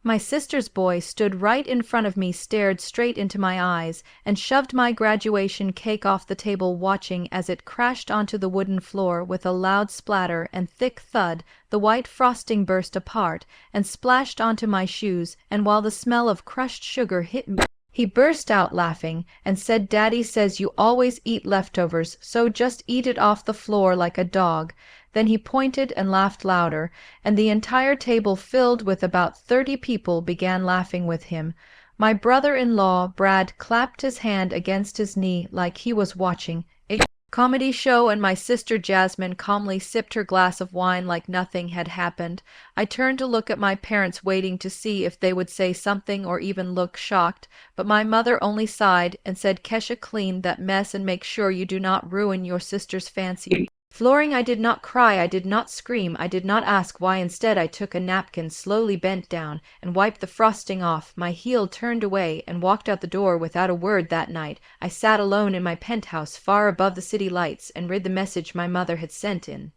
My sister's boy stood right in front of me, stared straight into my eyes, and shoved my graduation cake off the table, watching as it crashed onto the wooden floor with a loud splatter and thick thud. The white frosting burst apart and splashed onto my shoes, and while the smell of crushed sugar hit me, he burst out laughing and said, "Daddy says you always eat leftovers, so just eat it off the floor like a dog." Then he pointed and laughed louder, and the entire table, filled with about 30 people, began laughing with him. My brother-in-law, Brad, clapped his hand against his knee like he was watching a comedy show, and my sister Jasmine calmly sipped her glass of wine like nothing had happened. I turned to look at my parents, waiting to see if they would say something or even look shocked, but my mother only sighed and said, "Kesha, clean that mess and make sure you do not ruin your sister's fancy flooring." I did not cry, I did not scream, I did not ask why. Instead, I took a napkin, slowly bent down, and wiped the frosting off my heel, turned away, and walked out the door without a word. That night, I sat alone in my penthouse far above the city lights and read the message my mother had sent in.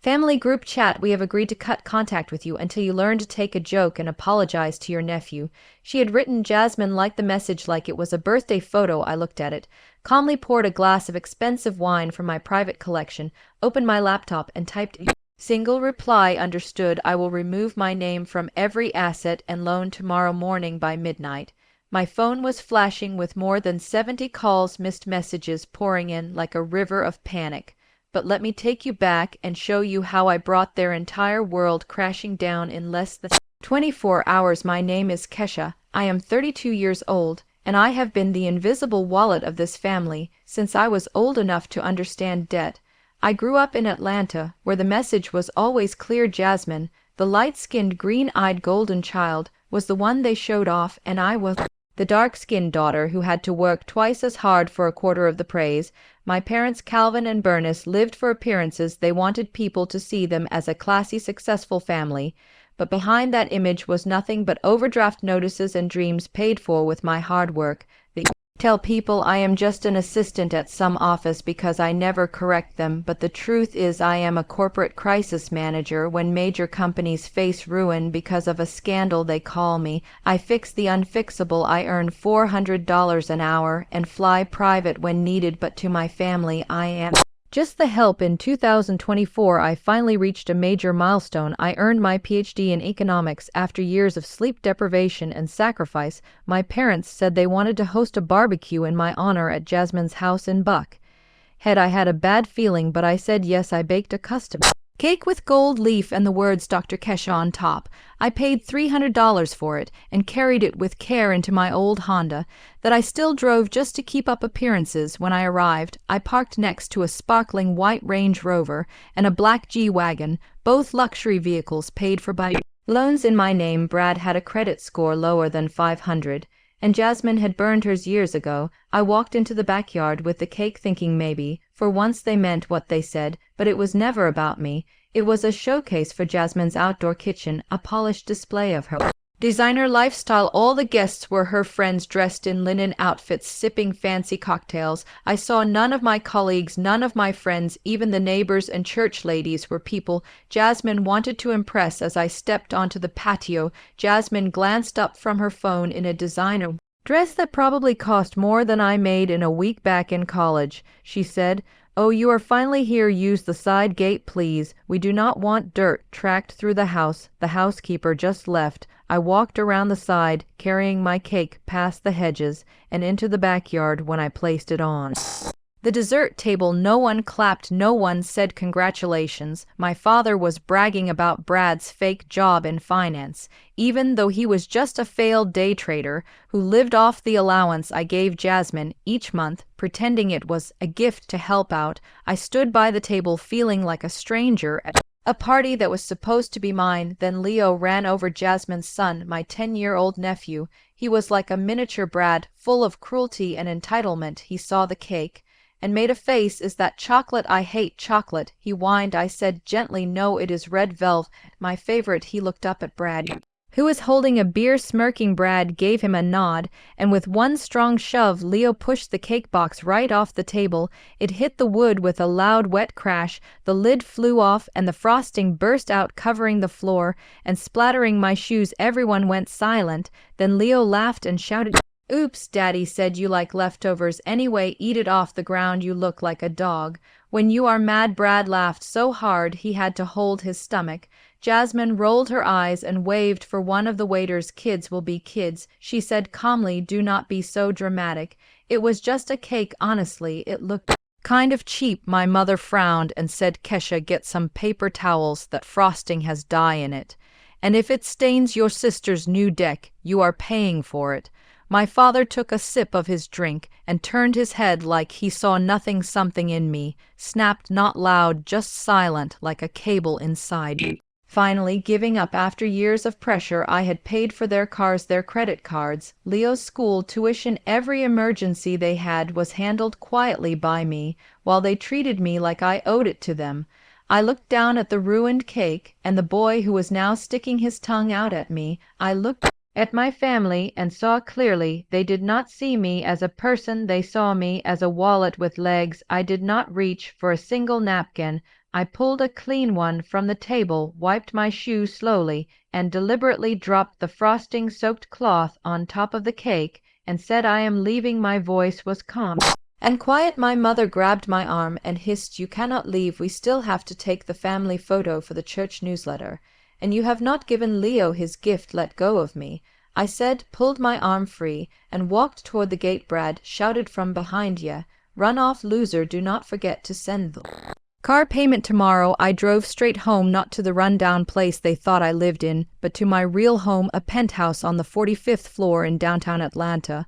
"Family group chat, we have agreed to cut contact with you until you learn to take a joke and apologize to your nephew." She had written. Jasmine liked the message like it was a birthday photo. I looked at it, calmly poured a glass of expensive wine from my private collection, opened my laptop, and typed a single reply: "Understood. I will remove my name from every asset and loan tomorrow morning by midnight." My phone was flashing with more than 70 calls, missed messages pouring in like a river of panic. But let me take you back and show you how I brought their entire world crashing down in less than 24 hours. My name is Kesha. I am 32 years old, and I have been the invisible wallet of this family since I was old enough to understand debt. I grew up in Atlanta, where the message was always clear. Jasmine, the light-skinned, green-eyed golden child, was the one they showed off, and I was the dark-skinned daughter who had to work twice as hard for a quarter of the praise. My parents, Calvin and Bernice, lived for appearances. They wanted people to see them as a classy, successful family. But behind that image was nothing but overdraft notices and dreams paid for with my hard work. They tell people I am just an assistant at some office because I never correct them, but the truth is I am a corporate crisis manager. When major companies face ruin because of a scandal, they call me. I fix the unfixable. I earn $400 an hour and fly private when needed, but to my family I am just the help. In 2024, I finally reached a major milestone. I earned my PhD in economics after years of sleep deprivation and sacrifice. My parents said they wanted to host a barbecue in my honor at Jasmine's house in Buck Head. I had a bad feeling, but I said yes. I baked a custom cake with gold leaf and the words Dr. Kesha on top. I paid $300 for it and carried it with care into my old Honda that I still drove just to keep up appearances. When I arrived, I parked next to a sparkling white Range Rover and a black G-Wagon, both luxury vehicles paid for by loans in my name. Brad had a credit score lower than 500, and Jasmine had burned hers years ago. I walked into the backyard with the cake, thinking maybe for once they meant what they said, but it was never about me. It was a showcase for Jasmine's outdoor kitchen, a polished display of her designer lifestyle. All the guests were her friends, dressed in linen outfits, sipping fancy cocktails. I saw none of my colleagues, none of my friends, even the neighbors and church ladies were people Jasmine wanted to impress. As I stepped onto the patio, Jasmine glanced up from her phone in a designer dress that probably cost more than I made in a week back in college. She said, "Oh, you are finally here. Use the side gate, please. We do not want dirt tracked through the house. The housekeeper just left." I walked around the side, carrying my cake past the hedges and into the backyard. When I placed it on the dessert table, no one clapped, no one said congratulations. My father was bragging about Brad's fake job in finance, even though he was just a failed day trader who lived off the allowance I gave Jasmine each month, pretending it was a gift to help out. I stood by the table feeling like a stranger at a party that was supposed to be mine. Then Leo ran over, Jasmine's son, my 10-year-old nephew. He was like a miniature Brad, full of cruelty and entitlement. He saw the cake and made a face. "Is that chocolate? I hate chocolate," he whined. I said gently, "No, it is red velvet, my favorite." He looked up at Brad, who was holding a beer. Smirking Brad gave him a nod, and with one strong shove Leo pushed the cake box right off the table. It hit the wood with a loud wet crash, the lid flew off and the frosting burst out, covering the floor and splattering my shoes. Everyone went silent. Then Leo laughed and shouted, "Oops, Daddy said you like leftovers anyway, eat it off the ground, you look like a dog. When you are mad." Brad laughed so hard he had to hold his stomach. Jasmine rolled her eyes and waved for one of the waiters. "Kids will be kids," she said calmly. "Do not be so dramatic. It was just a cake. Honestly, it looked kind of cheap." My mother frowned and said, "Kesha, get some paper towels. That frosting has dye in it. And if it stains your sister's new deck, you are paying for it." My father took a sip of his drink and turned his head like he saw nothing. "Something in me snapped, not loud, just silent, like a cable inside me." Finally, giving up after years of pressure, I had paid for their cars, their credit cards, Leo's school tuition. Every emergency they had was handled quietly by me, while they treated me like I owed it to them. I looked down at the ruined cake and the boy who was now sticking his tongue out at me. I looked at my family and saw clearly. They did not see me as a person, they saw me as a wallet with legs. I did not reach for a single napkin. I pulled a clean one from the table, wiped my shoe slowly, and deliberately dropped the frosting-soaked cloth on top of the cake, and said, "I am leaving." My voice was calm and quiet. My mother grabbed my arm and hissed, "You cannot leave. We still have to take the family photo for the church newsletter. And you have not given Leo his gift. Let go of me," I said, pulled my arm free, and walked toward the gate. Brad shouted from behind, "Ya, run off, loser. Do not forget to send the car payment tomorrow." I drove straight home, not to the rundown place they thought I lived in, but to my real home, a penthouse on the 45th floor in downtown Atlanta.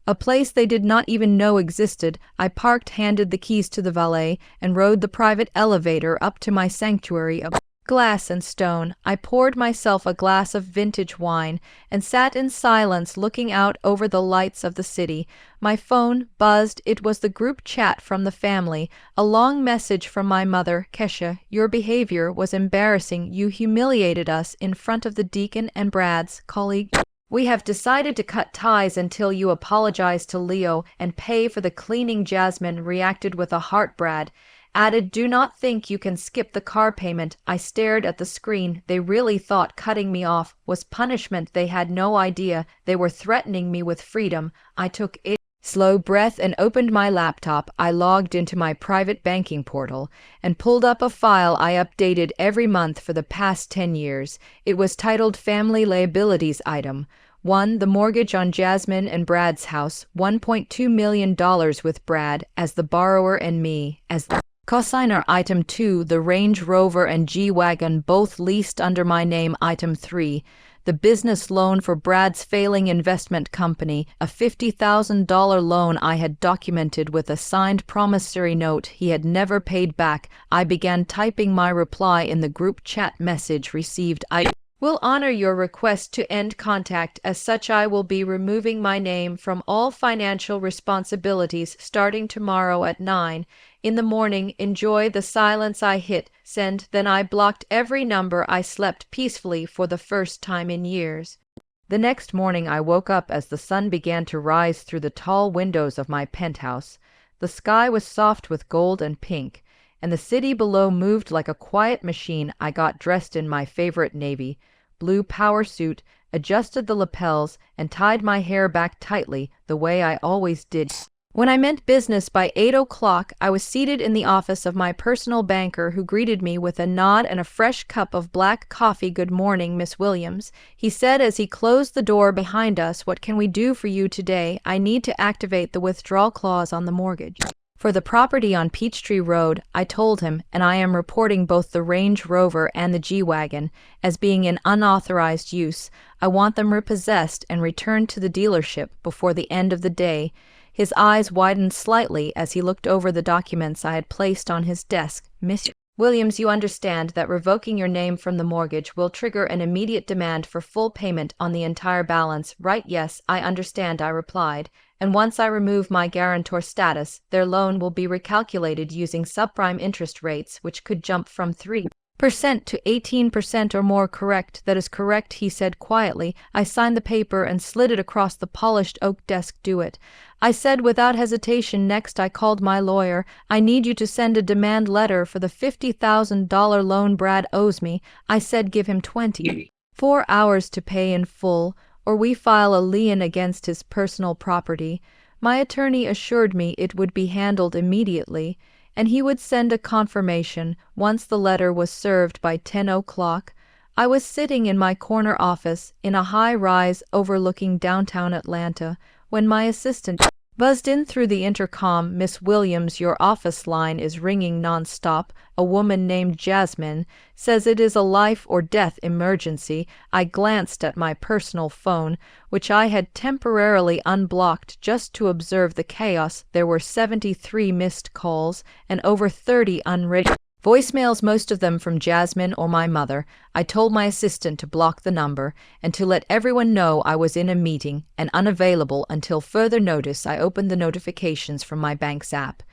A place they did not even know existed. I parked, handed the keys to the valet, and rode the private elevator up to my sanctuary of glass and stone. I poured myself a glass of vintage wine and sat in silence, looking out over the lights of the city. My phone buzzed. It was the group chat from the family. A long message from my mother. "Kesha, your behavior was embarrassing. You humiliated us in front of the deacon and Brad's colleague. We have decided to cut ties until you apologize to Leo and pay for the cleaning." Jasmine reacted with a heart. Brad added, "Do not think you can skip the car payment." I stared at the screen. They really thought cutting me off was punishment. They had no idea they were threatening me with freedom. I took a slow breath and opened my laptop. I logged into my private banking portal and pulled up a file I updated every month for the past 10 years. It was titled Family Liabilities Item 1. The mortgage on Jasmine and Brad's house, $1.2 million, with Brad as the borrower and me as the cosigner. Item 2. The Range Rover and G-Wagon, both leased under my name. Item 3. The business loan for Brad's failing investment company, a $50,000 loan I had documented with a signed promissory note he had never paid back. I began typing my reply in the group chat message received. "I will honor your request to end contact. As such, I will be removing my name from all financial responsibilities starting tomorrow at 9 in the morning. Enjoy." The silence. I hit send, then I blocked every number. I slept peacefully for the first time in years. The next morning I woke up as the sun began to rise through the tall windows of my penthouse. The sky was soft with gold and pink, and the city below moved like a quiet machine. I got dressed in my favorite navy blue power suit, adjusted the lapels, and tied my hair back tightly, the way I always did when I meant business. By 8 o'clock, I was seated in the office of my personal banker, who greeted me with a nod and a fresh cup of black coffee. "Good morning, Miss Williams," he said as he closed the door behind us. "What can we do for you today?" "I need to activate the withdrawal clause on the mortgage for the property on Peachtree Road," I told him, "and I am reporting both the Range Rover and the G-Wagon as being in unauthorized use. I want them repossessed and returned to the dealership before the end of the day." His eyes widened slightly as he looked over the documents I had placed on his desk. "Miss Williams, you understand that revoking your name from the mortgage will trigger an immediate demand for full payment on the entire balance, right?" "Yes, I understand," I replied. "And once I remove my guarantor status, their loan will be recalculated using subprime interest rates, which could jump from 3% to 18% or more correct. That is correct, he said quietly. I signed the paper and slid it across the polished oak desk. Do it, I said without hesitation. Next, I called my lawyer. I need you to send a demand letter for the $50,000 loan Brad owes me. I said give him 24 hours to pay in full, or we file a lien against his personal property. My attorney assured me it would be handled immediately, and he would send a confirmation once the letter was served by 10 o'clock. I was sitting in my corner office in a high-rise overlooking downtown Atlanta when my assistant buzzed in through the intercom. Miss Williams, your office line is ringing nonstop. A woman named Jasmine says it is a life or death emergency. I glanced at my personal phone, which I had temporarily unblocked just to observe the chaos. There were 73 missed calls and over 30 unread voicemails, most of them from Jasmine or my mother. I told my assistant to block the number and to let everyone know I was in a meeting and unavailable until further notice. I opened the notifications from my bank's app,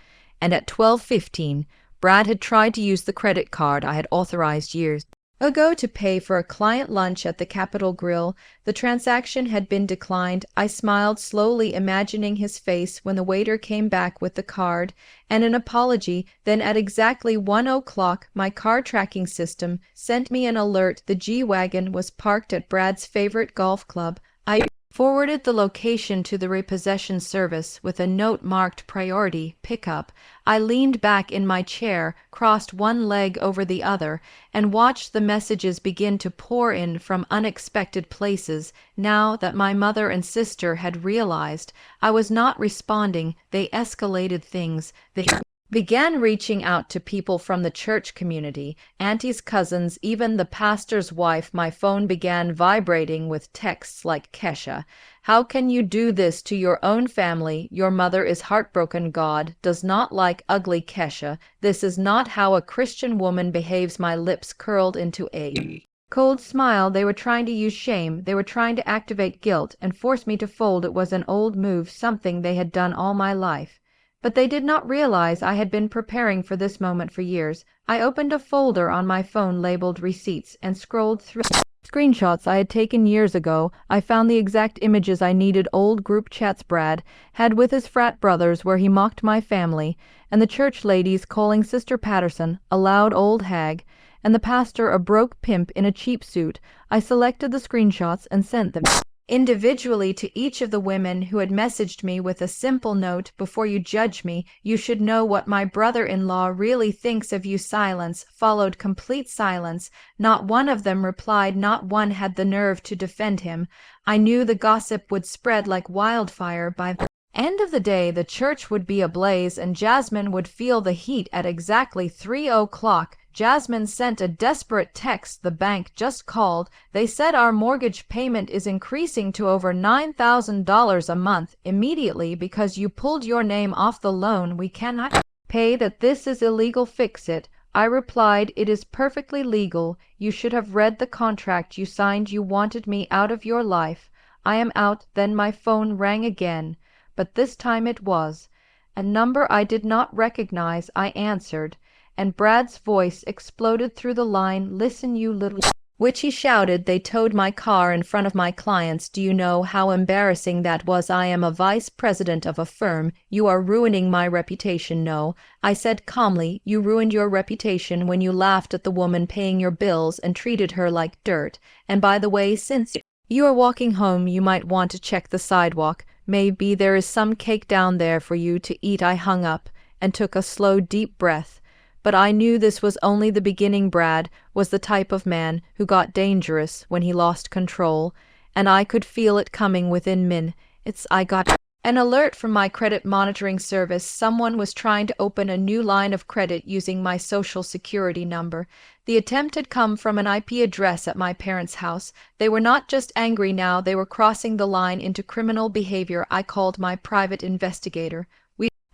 and at 12:15, Brad had tried to use the credit card I had authorized years ago to pay for a client lunch at the Capitol Grill. The transaction had been declined. I smiled slowly, imagining his face when the waiter came back with the card and an apology. Then at exactly 1 o'clock, my car tracking system sent me an alert. The G-Wagon was parked at Brad's favorite golf club. I forwarded the location to the repossession service with a note marked priority pickup. I leaned back in my chair, crossed one leg over the other, and watched the messages begin to pour in from unexpected places. Now that my mother and sister had realized I was not responding, they escalated things. They began reaching out to people from the church community, aunties, cousins, even the pastor's wife. My phone began vibrating with texts like, Kesha, how can you do this to your own family? Your mother is heartbroken. God does not like ugly. Kesha, this is not how a Christian woman behaves. My lips curled into a cold smile. They were trying to use shame. They were trying to activate guilt and force me to fold. It was an old move, something they had done all my life. But they did not realize I had been preparing for this moment for years. I opened a folder on my phone labeled Receipts and scrolled through screenshots I had taken years ago. I found the exact images I needed. Old group chats Brad had with his frat brothers where he mocked my family, and the church ladies calling Sister Patterson a loud old hag, and the pastor a broke pimp in a cheap suit. I selected the screenshots and sent them individually to each of the women who had messaged me with a simple note, before you judge me, you should know what my brother-in-law really thinks of you. Silence followed, complete silence. Not one of them replied, not one had the nerve to defend him. I knew the gossip would spread like wildfire. By the end of the day, the church would be ablaze, and Jasmine would feel the heat. At exactly 3 o'clock, Jasmine sent a desperate text. The bank just called. They said our mortgage payment is increasing to over $9,000 a month immediately because you pulled your name off the loan. We cannot pay that. This is illegal. Fix it. I replied, it is perfectly legal. You should have read the contract you signed. You wanted me out of your life. I am out. Then my phone rang again, but this time it was a number I did not recognize. I answered, and Brad's voice exploded through the line. Listen, you little which he shouted. They towed my car in front of my clients. Do you know how embarrassing that was? I am a vice president of a firm. You are ruining my reputation. No, I said calmly, you ruined your reputation when you laughed at the woman paying your bills and treated her like dirt. And by the way, since you are walking home, you might want to check the sidewalk. Maybe there is some cake down there for you to eat. I hung up and took a slow, deep breath. But I knew this was only the beginning. Brad was the type of man who got dangerous when he lost control, and I could feel it coming within minutes. I got an alert from my credit monitoring service. Someone was trying to open a new line of credit using my social security number. The attempt had come from an IP address at my parents' house. They were not just angry now, they were crossing the line into criminal behavior. I called my private investigator.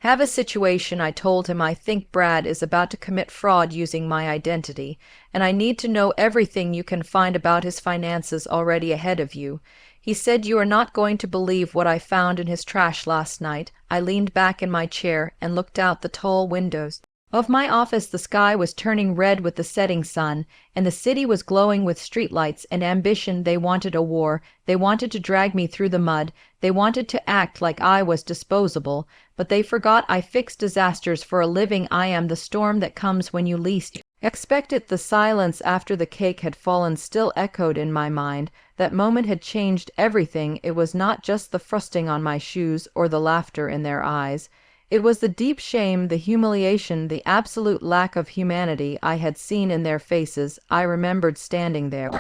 Have a situation, I told him. I think Brad is about to commit fraud using my identity, and I need to know everything you can find about his finances already ahead of you. He said, you are not going to believe what I found in his trash last night. I leaned back in my chair and looked out the tall windows. Of my office the sky was turning red with the setting sun, and the city was glowing with streetlights and ambition. They wanted a war, they wanted to drag me through the mud, they wanted to act like I was disposable, but they forgot I fix disasters for a living. I am the storm that comes when you least expect it. The silence after the cake had fallen still echoed in my mind. That moment had changed everything. It was not just the frosting on my shoes or the laughter in their eyes. It was the deep shame, the humiliation, the absolute lack of humanity I had seen in their faces. I remembered standing there,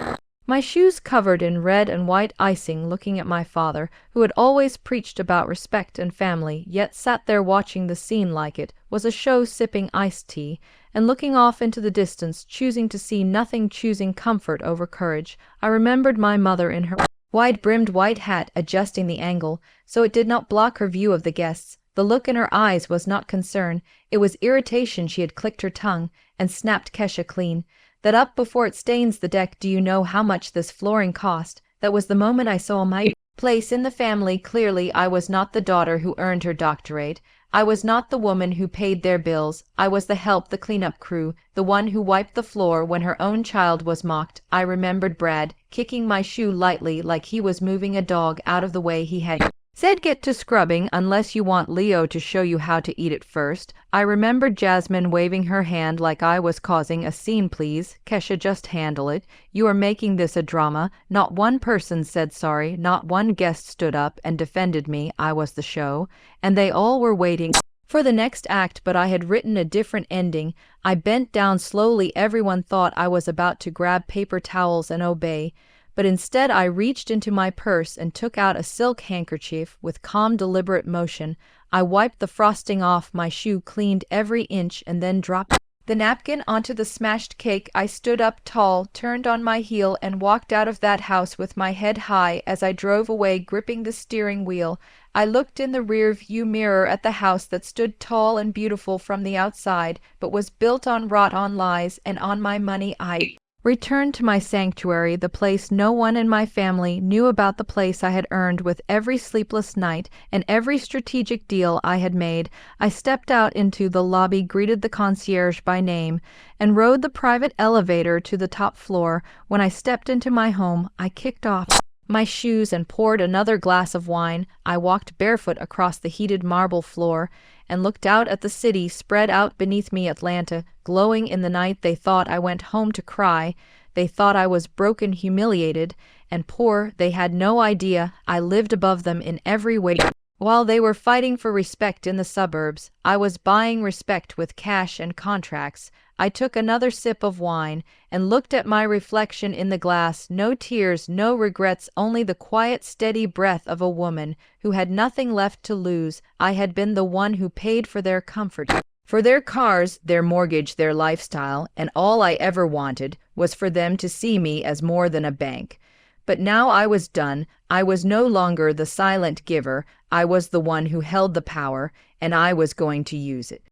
my shoes covered in red and white icing, looking at my father, who had always preached about respect and family, yet sat there watching the scene like it was a show, sipping iced tea, and looking off into the distance, choosing to see nothing, choosing comfort over courage. I remembered my mother in her wide-brimmed white hat, adjusting the angle so it did not block her view of the guests. The look in her eyes was not concern, it was irritation. She had clicked her tongue and snapped Kesha clean. That up before it stains the deck. Do you know how much this flooring cost? That was the moment I saw my place in the family clearly. I was not the daughter who earned her doctorate. I was not the woman who paid their bills. I was the help, the cleanup crew, the one who wiped the floor when her own child was mocked. I remembered Brad kicking my shoe lightly like he was moving a dog out of the way. He had said, "Get to scrubbing unless you want Leo to show you how to eat it first." I remembered Jasmine waving her hand like I was causing a scene. "Please, Kesha, just handle it. You are making this a drama." Not one person said sorry, not one guest stood up and defended me. I was the show, and they all were waiting for the next act, but I had written a different ending. I bent down slowly. Everyone thought I was about to grab paper towels and obey. But instead I reached into my purse and took out a silk handkerchief. With calm, deliberate motion, I wiped the frosting off my shoe, cleaned every inch, and then dropped the napkin onto the smashed cake. I stood up tall, turned on my heel, and walked out of that house with my head high. As I drove away, gripping the steering wheel, I looked in the rear-view mirror at the house that stood tall and beautiful from the outside, but was built on rot, on lies, and on my money. I returned to my sanctuary, the place no one in my family knew about, the place I had earned with every sleepless night and every strategic deal I had made. I stepped out into the lobby, greeted the concierge by name, and rode the private elevator to the top floor. When I stepped into my home, I kicked off my shoes and poured another glass of wine. I walked barefoot across the heated marble floor and looked out at the city spread out beneath me, Atlanta, glowing in the night. They thought I went home to cry. They thought I was broken, humiliated, and poor. They had no idea I lived above them in every way. While they were fighting for respect in the suburbs, I was buying respect with cash and contracts. I took another sip of wine and looked at my reflection in the glass. No tears, no regrets, only the quiet, steady breath of a woman who had nothing left to lose. I had been the one who paid for their comfort, for their cars, their mortgage, their lifestyle, and all I ever wanted was for them to see me as more than a bank. But now I was done. I was no longer the silent giver. I was the one who held the power, and I was going to use it.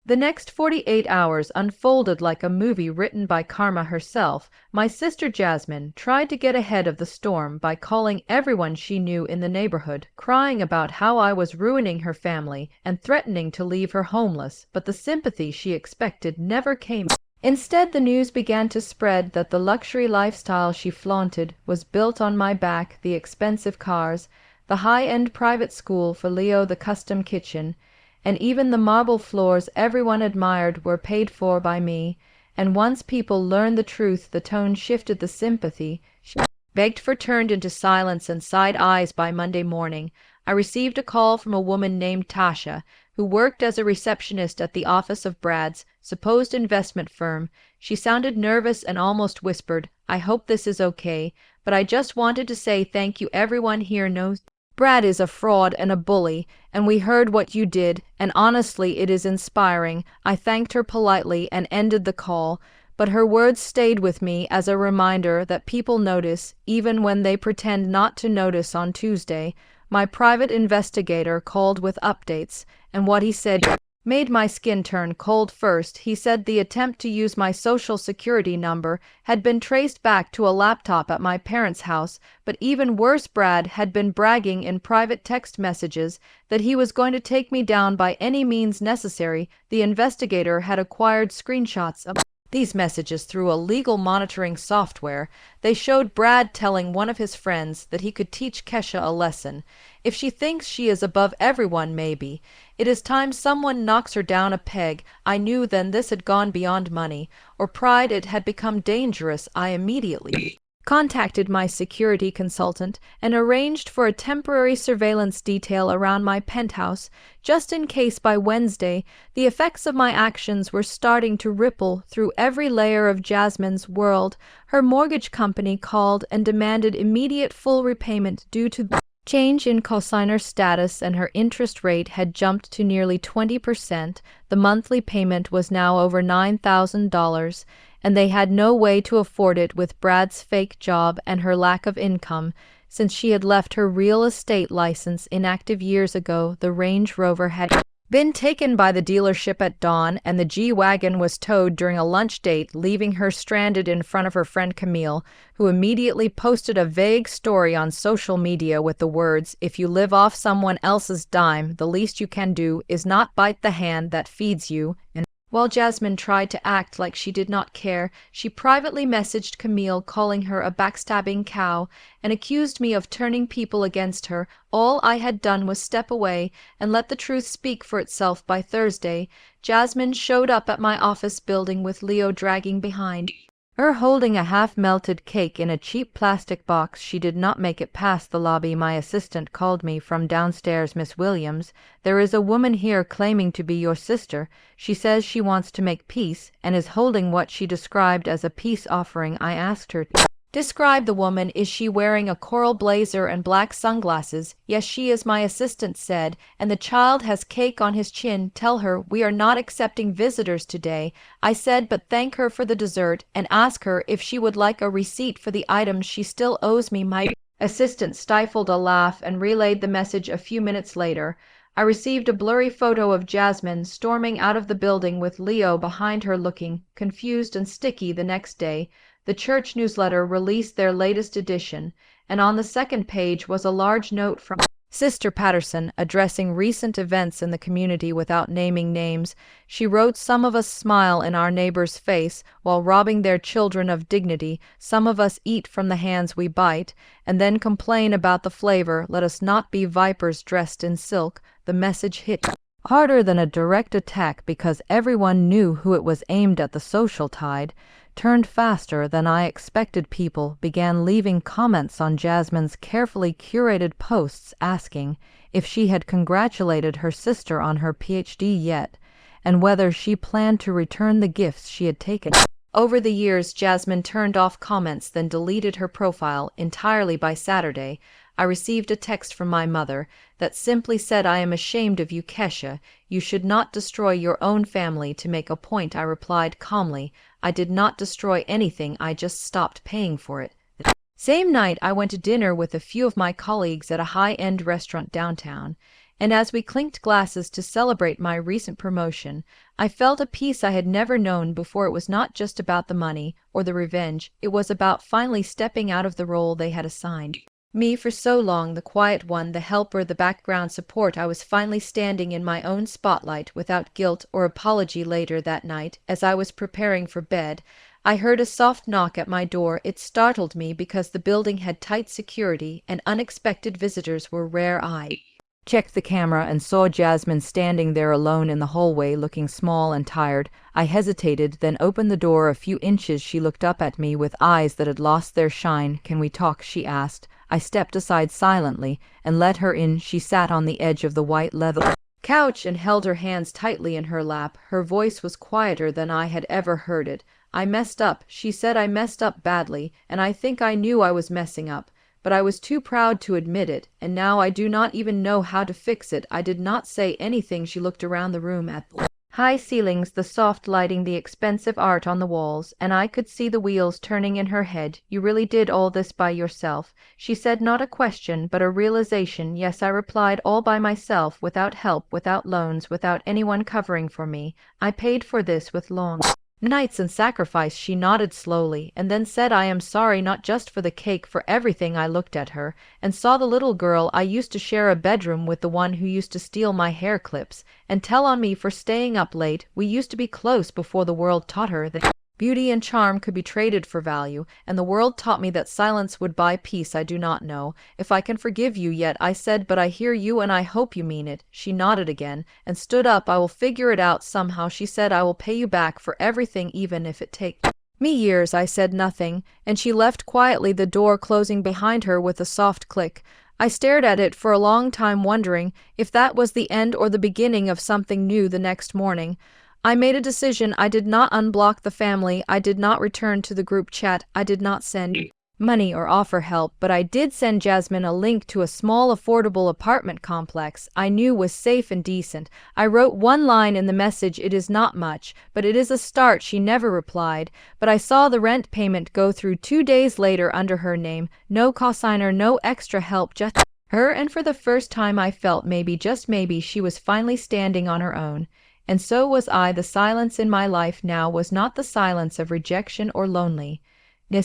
The next 48 hours unfolded like a movie written by Karma herself. My sister Jasmine tried to get ahead of the storm by calling everyone she knew in the neighborhood, crying about how I was ruining her family and threatening to leave her homeless, but the sympathy she expected never came. Instead, the news began to spread that the luxury lifestyle she flaunted was built on my back. The expensive cars, the high-end private school for Leo, the custom kitchen, and even the marble floors everyone admired were paid for by me. And once people learned the truth, the tone shifted. The sympathy she begged for turned into silence and side eyes. By Monday morning, I received a call from a woman named Tasha, who worked as a receptionist at the office of Brad's supposed investment firm. She sounded nervous and almost whispered, "I hope this is okay, but I just wanted to say thank you. Everyone here knows Brad is a fraud and a bully, and we heard what you did, and honestly it is inspiring." I thanked her politely and ended the call, but her words stayed with me as a reminder that people notice, even when they pretend not to notice. On Tuesday, my private investigator called with updates, and what he said made my skin turn cold. First, he said the attempt to use my social security number had been traced back to a laptop at my parents' house, but even worse, Brad had been bragging in private text messages that he was going to take me down by any means necessary. The investigator had acquired screenshots of these messages through a legal monitoring software. They showed Brad telling one of his friends that he could teach Kesha a lesson. If she thinks she is above everyone, maybe it is time someone knocks her down a peg. I knew then this had gone beyond money or pride. It had become dangerous. I immediately contacted my security consultant and arranged for a temporary surveillance detail around my penthouse, just in case. By Wednesday, the effects of my actions were starting to ripple through every layer of Jasmine's world. Her mortgage company called and demanded immediate full repayment due to the change in cosigner status, and her interest rate had jumped to nearly 20%. The monthly payment was now over $9,000, and they had no way to afford it with Brad's fake job and her lack of income. Since she had left her real estate license inactive years ago, the Range Rover had been taken by the dealership at dawn, and the G-Wagon was towed during a lunch date, leaving her stranded in front of her friend Camille, who immediately posted a vague story on social media with the words, "If you live off someone else's dime, the least you can do is not bite the hand that feeds you." And while Jasmine tried to act like she did not care, she privately messaged Camille, calling her a backstabbing cow, and accused me of turning people against her. All I had done was step away and let the truth speak for itself. By Thursday, Jasmine showed up at my office building with Leo dragging behind her, holding a half-melted cake in a cheap plastic box. She did not make it past the lobby. My assistant called me from downstairs. "Miss Williams, there is a woman here claiming to be your sister. She says she wants to make peace and is holding what she described as a peace offering." I asked her to describe the woman. "Is she wearing a coral blazer and black sunglasses?" "Yes, she is," my assistant said. "And the child has cake on his chin. Tell her we are not accepting visitors today." I said, "But thank her for the dessert and ask her if she would like a receipt for the items she still owes me." My assistant stifled a laugh and relayed the message. A few minutes later, I received a blurry photo of Jasmine storming out of the building with Leo behind her, looking confused and sticky. The next day, the church newsletter released their latest edition, and on the second page was a large note from Sister Patterson addressing recent events in the community without naming names. She wrote, "Some of us smile in our neighbor's face while robbing their children of dignity. Some of us eat from the hands we bite and then complain about the flavor. Let us not be vipers dressed in silk." The message hit harder than a direct attack because everyone knew who it was aimed at. The social tide turned faster than I expected. People began leaving comments on Jasmine's carefully curated posts asking if she had congratulated her sister on her PhD yet, and whether she planned to return the gifts she had taken. Over the years, Jasmine turned off comments, then deleted her profile entirely. By Saturday, I received a text from my mother that simply said, "I am ashamed of you, Kesha. You should not destroy your own family to make a point." I replied calmly, "I did not destroy anything, I just stopped paying for it." The same night, I went to dinner with a few of my colleagues at a high-end restaurant downtown, and as we clinked glasses to celebrate my recent promotion, I felt a peace I had never known before. It was not just about the money or the revenge, it was about finally stepping out of the role they had assigned me for so long, the quiet one, the helper, the background support. I was finally standing in my own spotlight without guilt or apology. Later that night, as I was preparing for bed, I heard a soft knock at my door. It startled me because the building had tight security and unexpected visitors were rare. I checked the camera and saw Jasmine standing there alone in the hallway, looking small and tired. I hesitated, then opened the door a few inches. She looked up at me with eyes that had lost their shine. "Can we talk?" she asked. I stepped aside silently and let her in. She sat on the edge of the white leather couch and held her hands tightly in her lap. Her voice was quieter than I had ever heard it. "I messed up," she said. "I messed up badly, and I think I knew I was messing up, but I was too proud to admit it, and now I do not even know how to fix it." I did not say anything. She looked around the room at high ceilings, the soft lighting, the expensive art on the walls, and I could see the wheels turning in her head. You really did all this by yourself? She said, not a question, but a realization. Yes, I replied, all by myself, without help, without loans, without anyone covering for me. I paid for this with long nights and sacrifice. She nodded slowly, and then said, I am sorry, not just for the cake, for everything. I looked at her, and saw the little girl I used to share a bedroom with, the one who used to steal my hair clips, and tell on me for staying up late. We used to be close before the world taught her that beauty and charm could be traded for value, and the world taught me that silence would buy peace. I do not know if I can forgive you yet, I said, but I hear you and I hope you mean it. She nodded again and stood up. I will figure it out somehow, she said. I will pay you back for everything, even if it takes me years. I said nothing, and she left quietly, the door closing behind her with a soft click. I stared at it for a long time, wondering if that was the end or the beginning of something new. The next morning, I made a decision. I did not unblock the family. I did not return to the group chat. I did not send money or offer help, but I did send Jasmine a link to a small, affordable apartment complex I knew was safe and decent. I wrote one line in the message, it is not much, but it is a start. She never replied, but I saw the rent payment go through 2 days later under her name. No cosigner, no extra help, just her, and for the first time I felt maybe, just maybe, she was finally standing on her own. And so was I. The silence in my life now was not the silence of rejection or loneliness.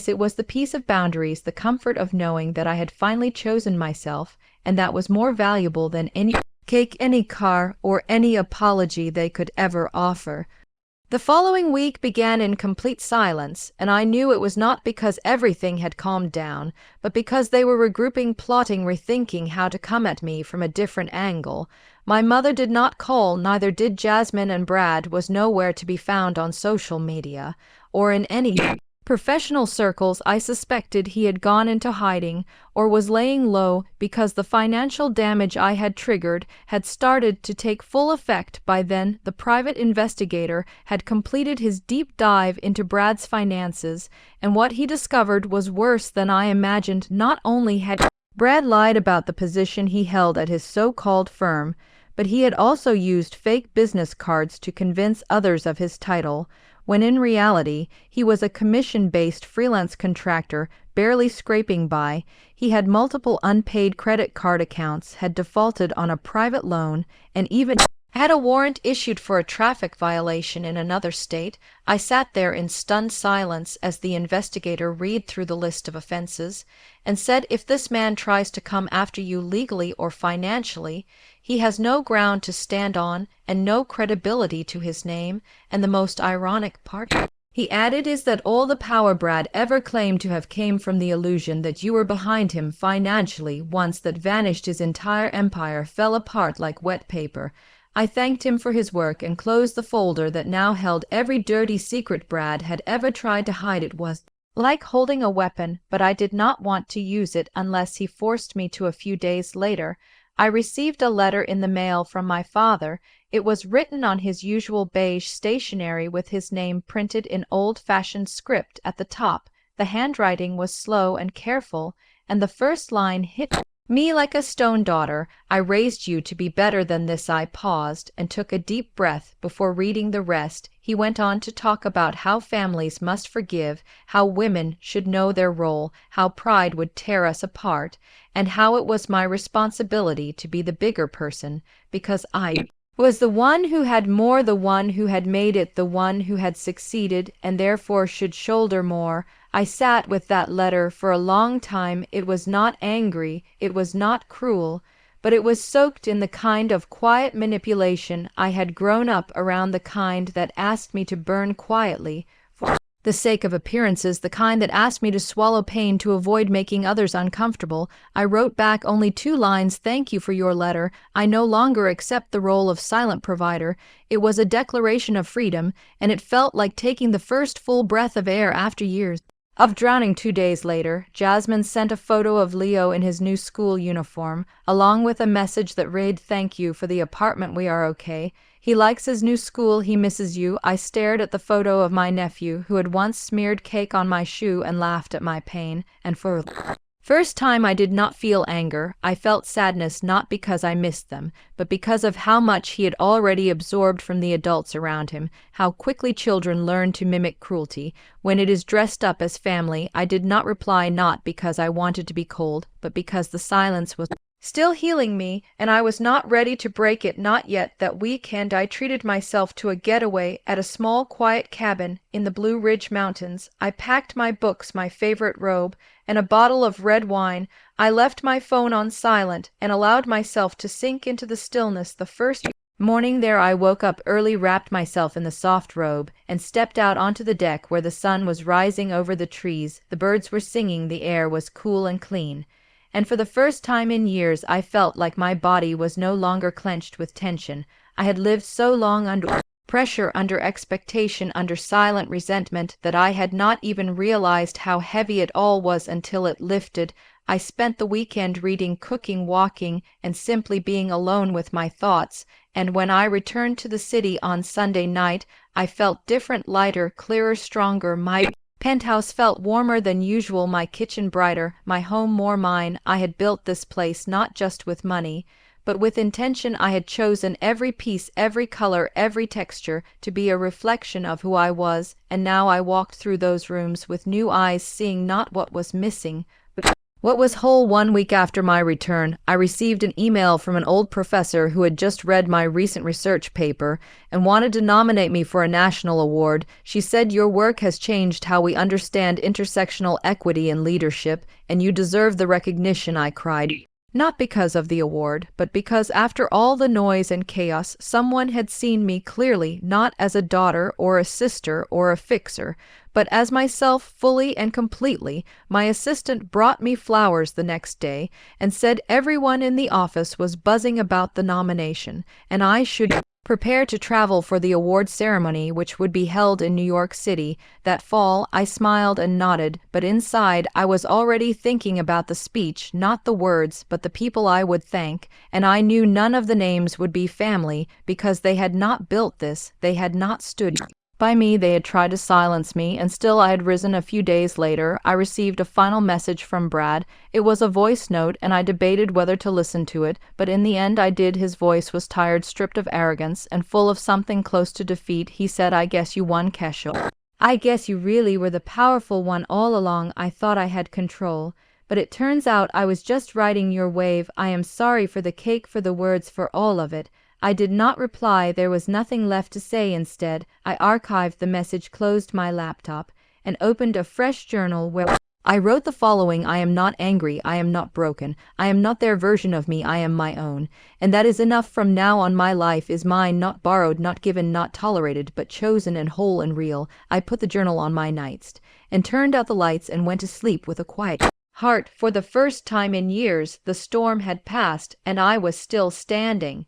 It was the peace of boundaries, the comfort of knowing that I had finally chosen myself, and that was more valuable than any cake, any car, or any apology they could ever offer. The following week began in complete silence, and I knew it was not because everything had calmed down, but because they were regrouping, plotting, rethinking how to come at me from a different angle. My mother did not call, neither did Jasmine, and Brad was nowhere to be found on social media or in any professional circles. I suspected he had gone into hiding or was laying low because the financial damage I had triggered had started to take full effect by then. The private investigator had completed his deep dive into Brad's finances, and what he discovered was worse than I imagined. Not only had Brad lied about the position he held at his so-called firm, but he had also used fake business cards to convince others of his title, when in reality he was a commission-based freelance contractor barely scraping by. He had multiple unpaid credit card accounts, had defaulted on a private loan, and even had a warrant issued for a traffic violation in another state. I sat there in stunned silence as the investigator read through the list of offenses and said, if this man tries to come after you legally or financially, he has no ground to stand on and no credibility to his name. And the most ironic part, he added, is that all the power Brad ever claimed to have came from the illusion that you were behind him financially. Once that vanished, his entire empire fell apart like wet paper. I thanked him for his work and closed the folder that now held every dirty secret Brad had ever tried to hide. It was like holding a weapon, but I did not want to use it unless he forced me to. A few days later, I received a letter in the mail from my father. It was written on his usual beige stationery with his name printed in old-fashioned script at the top. The handwriting was slow and careful, and the first line hit me like a stone. Daughter, I raised you to be better than this. I paused and took a deep breath before reading the rest. He went on to talk about how families must forgive, how women should know their role, how pride would tear us apart, and how it was my responsibility to be the bigger person because I was the one who had more, the one who had made it, the one who had succeeded, and therefore should shoulder more. I sat with that letter for a long time. It was not angry, it was not cruel, but it was soaked in the kind of quiet manipulation I had grown up around, the kind that asked me to burn quietly for the sake of appearances, the kind that asked me to swallow pain to avoid making others uncomfortable. I wrote back only 2 lines. Thank you for your letter. I no longer accept the role of silent provider. It was a declaration of freedom, and it felt like taking the first full breath of air after years of drowning. 2 days later, Jasmine sent a photo of Leo in his new school uniform, along with a message that read, thank you for the apartment, we are okay. He likes his new school, he misses you. I stared at the photo of my nephew, who had once smeared cake on my shoe and laughed at my pain, and for First time I did not feel anger, I felt sadness not because I missed them, but because of how much he had already absorbed from the adults around him, how quickly children learn to mimic cruelty. When it is dressed up as family, I did not reply not because I wanted to be cold, but because the silence was still healing me, and I was not ready to break it not yet. That weekend I treated myself to a getaway at a small quiet cabin in the Blue Ridge Mountains. I packed my books, my favorite robe, and a bottle of red wine. I left my phone on silent and allowed myself to sink into the stillness. The first morning there I woke up early, wrapped myself in the soft robe, and stepped out onto the deck where the sun was rising over the trees. The birds were singing, the air was cool and clean. And for the first time in years I felt like my body was no longer clenched with tension. I had lived so long under pressure, under expectation, under silent resentment, that I had not even realized how heavy it all was until it lifted. I spent the weekend reading, cooking, walking, and simply being alone with my thoughts, and when I returned to the city on Sunday night, I felt different, lighter, clearer, stronger. My penthouse felt warmer than usual, my kitchen brighter, my home more mine. I had built this place not just with money, but with intention. I had chosen every piece, every color, every texture to be a reflection of who I was, and now I walked through those rooms with new eyes, seeing not what was missing, but what was whole. 1 week after my return, I received an email from an old professor who had just read my recent research paper and wanted to nominate me for a national award. She said, "Your work has changed how we understand intersectional equity in leadership, and you deserve the recognition." I cried. Not because of the award, but because after all the noise and chaos, someone had seen me clearly, not as a daughter or a sister or a fixer, but as myself fully and completely. My assistant brought me flowers the next day and said everyone in the office was buzzing about the nomination, and I should prepare to travel for the award ceremony, which would be held in New York City that fall. I smiled and nodded, but inside I was already thinking about the speech, not the words, but the people I would thank, and I knew none of the names would be family, because they had not built this, they had not stood by me, they had tried to silence me, and still I had risen. A few days later, I received a final message from Brad. It was a voice note, and I debated whether to listen to it, but in the end I did. His voice was tired, stripped of arrogance, and full of something close to defeat. He said, "I guess you won, Kesho. I guess you really were the powerful one all along. I thought I had control, but it turns out I was just riding your wave. I am sorry for the cake, for the words, for all of it." I did not reply. There was nothing left to say. Instead, I archived the message, closed my laptop, and opened a fresh journal where I wrote the following: "I am not angry. I am not broken. I am not their version of me. I am my own. And that is enough. From now on my life is mine, not borrowed, not given, not tolerated, but chosen and whole and real." I put the journal on my nightstand and turned out the lights and went to sleep with a quiet heart. For the first time in years, the storm had passed, and I was still standing.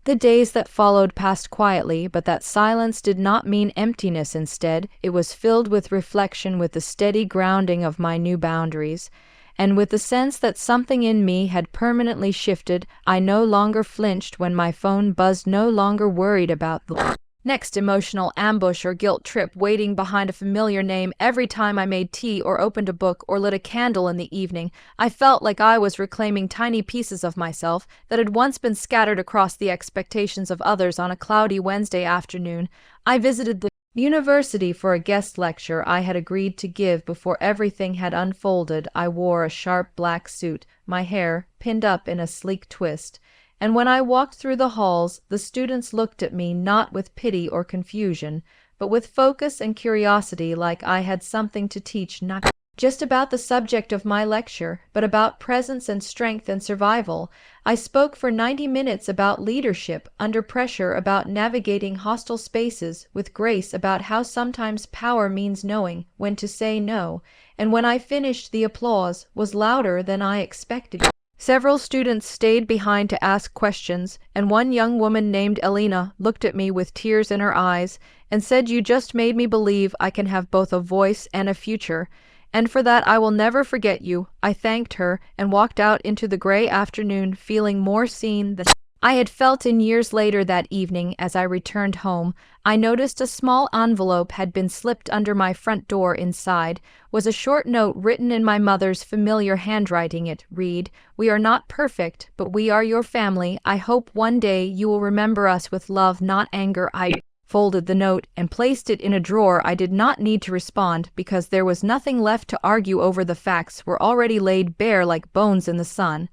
The days that followed passed quietly, but that silence did not mean emptiness. Instead, it was filled with reflection, with the steady grounding of my new boundaries, and with the sense that something in me had permanently shifted. I no longer flinched when my phone buzzed, no longer worried about the next emotional ambush or guilt trip waiting behind a familiar name. Every time I made tea or opened a book or lit a candle in the evening, I felt like I was reclaiming tiny pieces of myself that had once been scattered across the expectations of others. On a cloudy Wednesday afternoon, I visited the university for a guest lecture I had agreed to give. Before everything had unfolded, I wore a sharp black suit, my hair pinned up in a sleek twist, and when I walked through the halls, the students looked at me not with pity or confusion, but with focus and curiosity, like I had something to teach, not just about the subject of my lecture, but about presence and strength and survival. I spoke for 90 minutes about leadership under pressure, about navigating hostile spaces with grace, about how sometimes power means knowing when to say no, and when I finished, the applause was louder than I expected. Several students stayed behind to ask questions, and one young woman named Elena looked at me with tears in her eyes and said, "You just made me believe I can have both a voice and a future, and for that I will never forget you." I thanked her and walked out into the gray afternoon, feeling more seen than I had felt in years later that evening as I returned home. I noticed a small envelope had been slipped under my front door. Inside was a short note written in my mother's familiar handwriting. It read, "We are not perfect, but we are your family. I hope one day you will remember us with love, not anger." I folded the note and placed it in a drawer. I did not need to respond because there was nothing left to argue over. The facts were already laid bare like bones in the sun.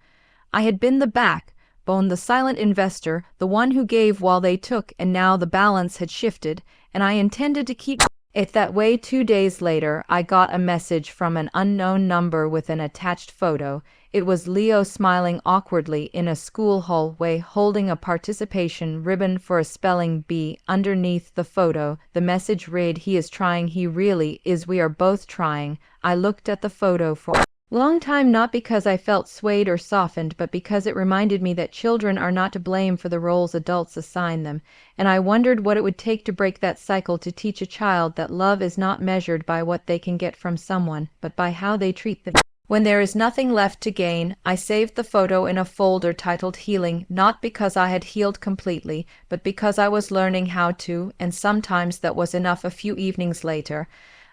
I had been the backbone, the silent investor, the one who gave while they took, and now the balance had shifted, and I intended to keep it that way. 2 days later, I got a message from an unknown number with an attached photo. It was Leo smiling awkwardly in a school hallway, holding a participation ribbon for a spelling bee. Underneath the photo, the message read, "He is trying, he really is, we are both trying." I looked at the photo for a long time, not because I felt swayed or softened, but because it reminded me that children are not to blame for the roles adults assign them, and I wondered what it would take to break that cycle, to teach a child that love is not measured by what they can get from someone, but by how they treat them. When there is nothing left to gain, I saved the photo in a folder titled Healing, not because I had healed completely, but because I was learning how to, and sometimes that was enough. A few evenings later,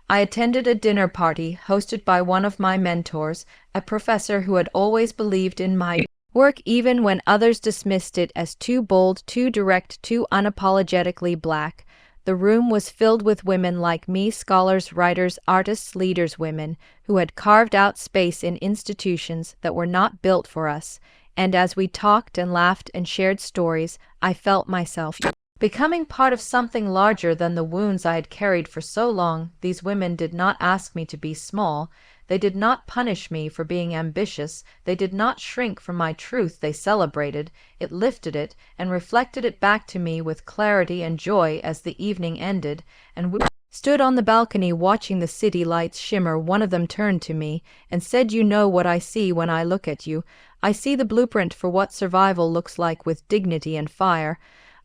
I attended a dinner party hosted by one of my mentors, a professor who had always believed in my work even when others dismissed it as too bold, too direct, too unapologetically black. The room was filled with women like me, scholars, writers, artists, leaders, women who had carved out space in institutions that were not built for us. And as we talked and laughed and shared stories, I felt myself becoming part of something larger than the wounds I had carried for so long. These women did not ask me to be small. They did not punish me for being ambitious. They did not shrink from my truth. They celebrated it, lifted it, and reflected it back to me with clarity and joy. As the evening ended, and we stood on the balcony watching the city lights shimmer, one of them turned to me and said, "You know what I see when I look at you? I see the blueprint for what survival looks like, with dignity and fire."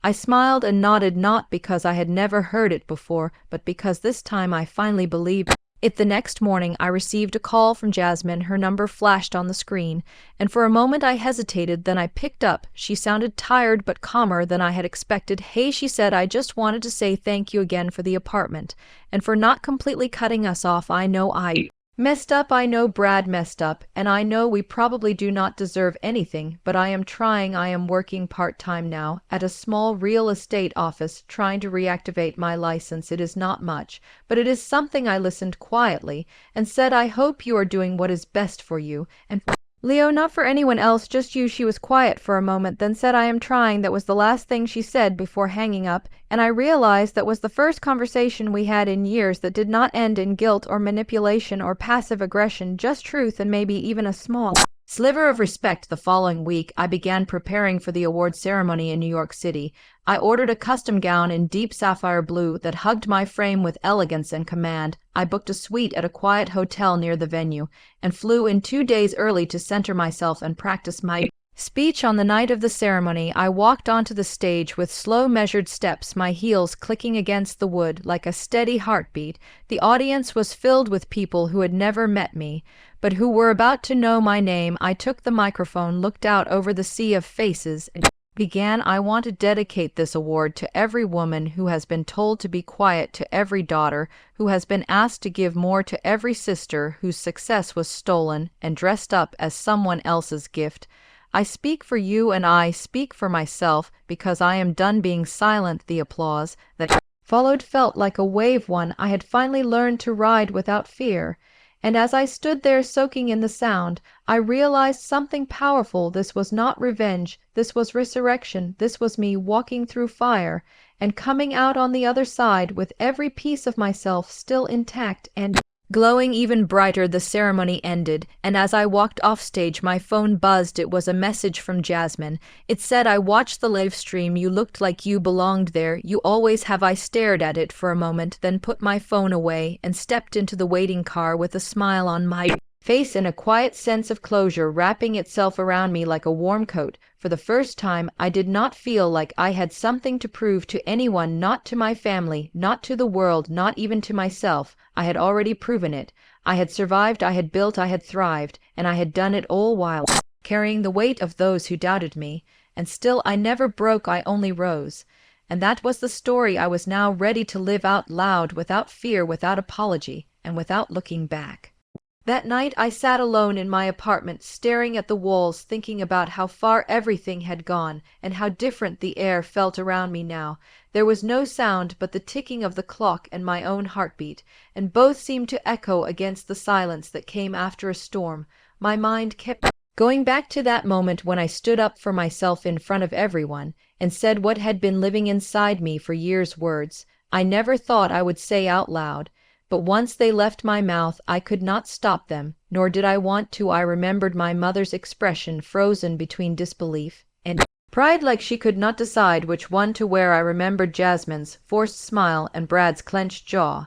I smiled and nodded, not because I had never heard it before, but because this time I finally believed it. The next morning I received a call from Jasmine. Her number flashed on the screen, and for a moment I hesitated, then I picked up. She sounded tired but calmer than I had expected. "Hey," she said, "I just wanted to say thank you again for the apartment, and for not completely cutting us off. I know I messed up, I know Brad messed up, and I know we probably do not deserve anything, but I am trying. I am working part-time now at a small real estate office, trying to reactivate my license. It is not much, but it is something." I listened quietly and said, "I hope you are doing what is best for you and Leo, not for anyone else, just you." She was quiet for a moment, then said, "I am trying." That was the last thing she said before hanging up, and I realized that was the first conversation we had in years that did not end in guilt or manipulation or passive aggression, just truth and maybe even a small sliver of respect. The following week, I began preparing for the award ceremony in New York City. I ordered a custom gown in deep sapphire blue that hugged my frame with elegance and command. I booked a suite at a quiet hotel near the venue and flew in 2 days early to center myself and practice my speech. On the night of the ceremony, I walked onto the stage with slow, measured steps, my heels clicking against the wood like a steady heartbeat. The audience was filled with people who had never met me, but who were about to know my name. I took the microphone, looked out over the sea of faces, and began. "I want to dedicate this award to every woman who has been told to be quiet, to every daughter who has been asked to give more, to every sister whose success was stolen and dressed up as someone else's gift. I speak for you and I speak for myself because I am done being silent." The applause that followed felt like a wave, one I had finally learned to ride without fear. And as I stood there soaking in the sound, I realized something powerful. This was not revenge. This was resurrection. This was me walking through fire and coming out on the other side with every piece of myself still intact and glowing even brighter. The ceremony ended, and as I walked off stage, my phone buzzed. It was a message from Jasmine. It said, "I watched the live stream. You looked like you belonged there. You always have." I stared at it for a moment, then put my phone away and stepped into the waiting car with a smile on my face and a quiet sense of closure wrapping itself around me like a warm coat. For the first time, I did not feel like I had something to prove to anyone, not to my family, not to the world, not even to myself. I had already proven it. I had survived, I had built, I had thrived, and I had done it all while carrying the weight of those who doubted me, and still I never broke, I only rose. And that was the story I was now ready to live out loud, without fear, without apology, and without looking back. That night I sat alone in my apartment, staring at the walls, thinking about how far everything had gone, and how different the air felt around me now. There was no sound but the ticking of the clock and my own heartbeat, and both seemed to echo against the silence that came after a storm. My mind kept going back to that moment when I stood up for myself in front of everyone, and said what had been living inside me for years, words I never thought I would say out loud. But once they left my mouth, I could not stop them, nor did I want to. I remembered my mother's expression, frozen between disbelief and pride, like she could not decide which one to wear. I remembered Jasmine's forced smile and Brad's clenched jaw,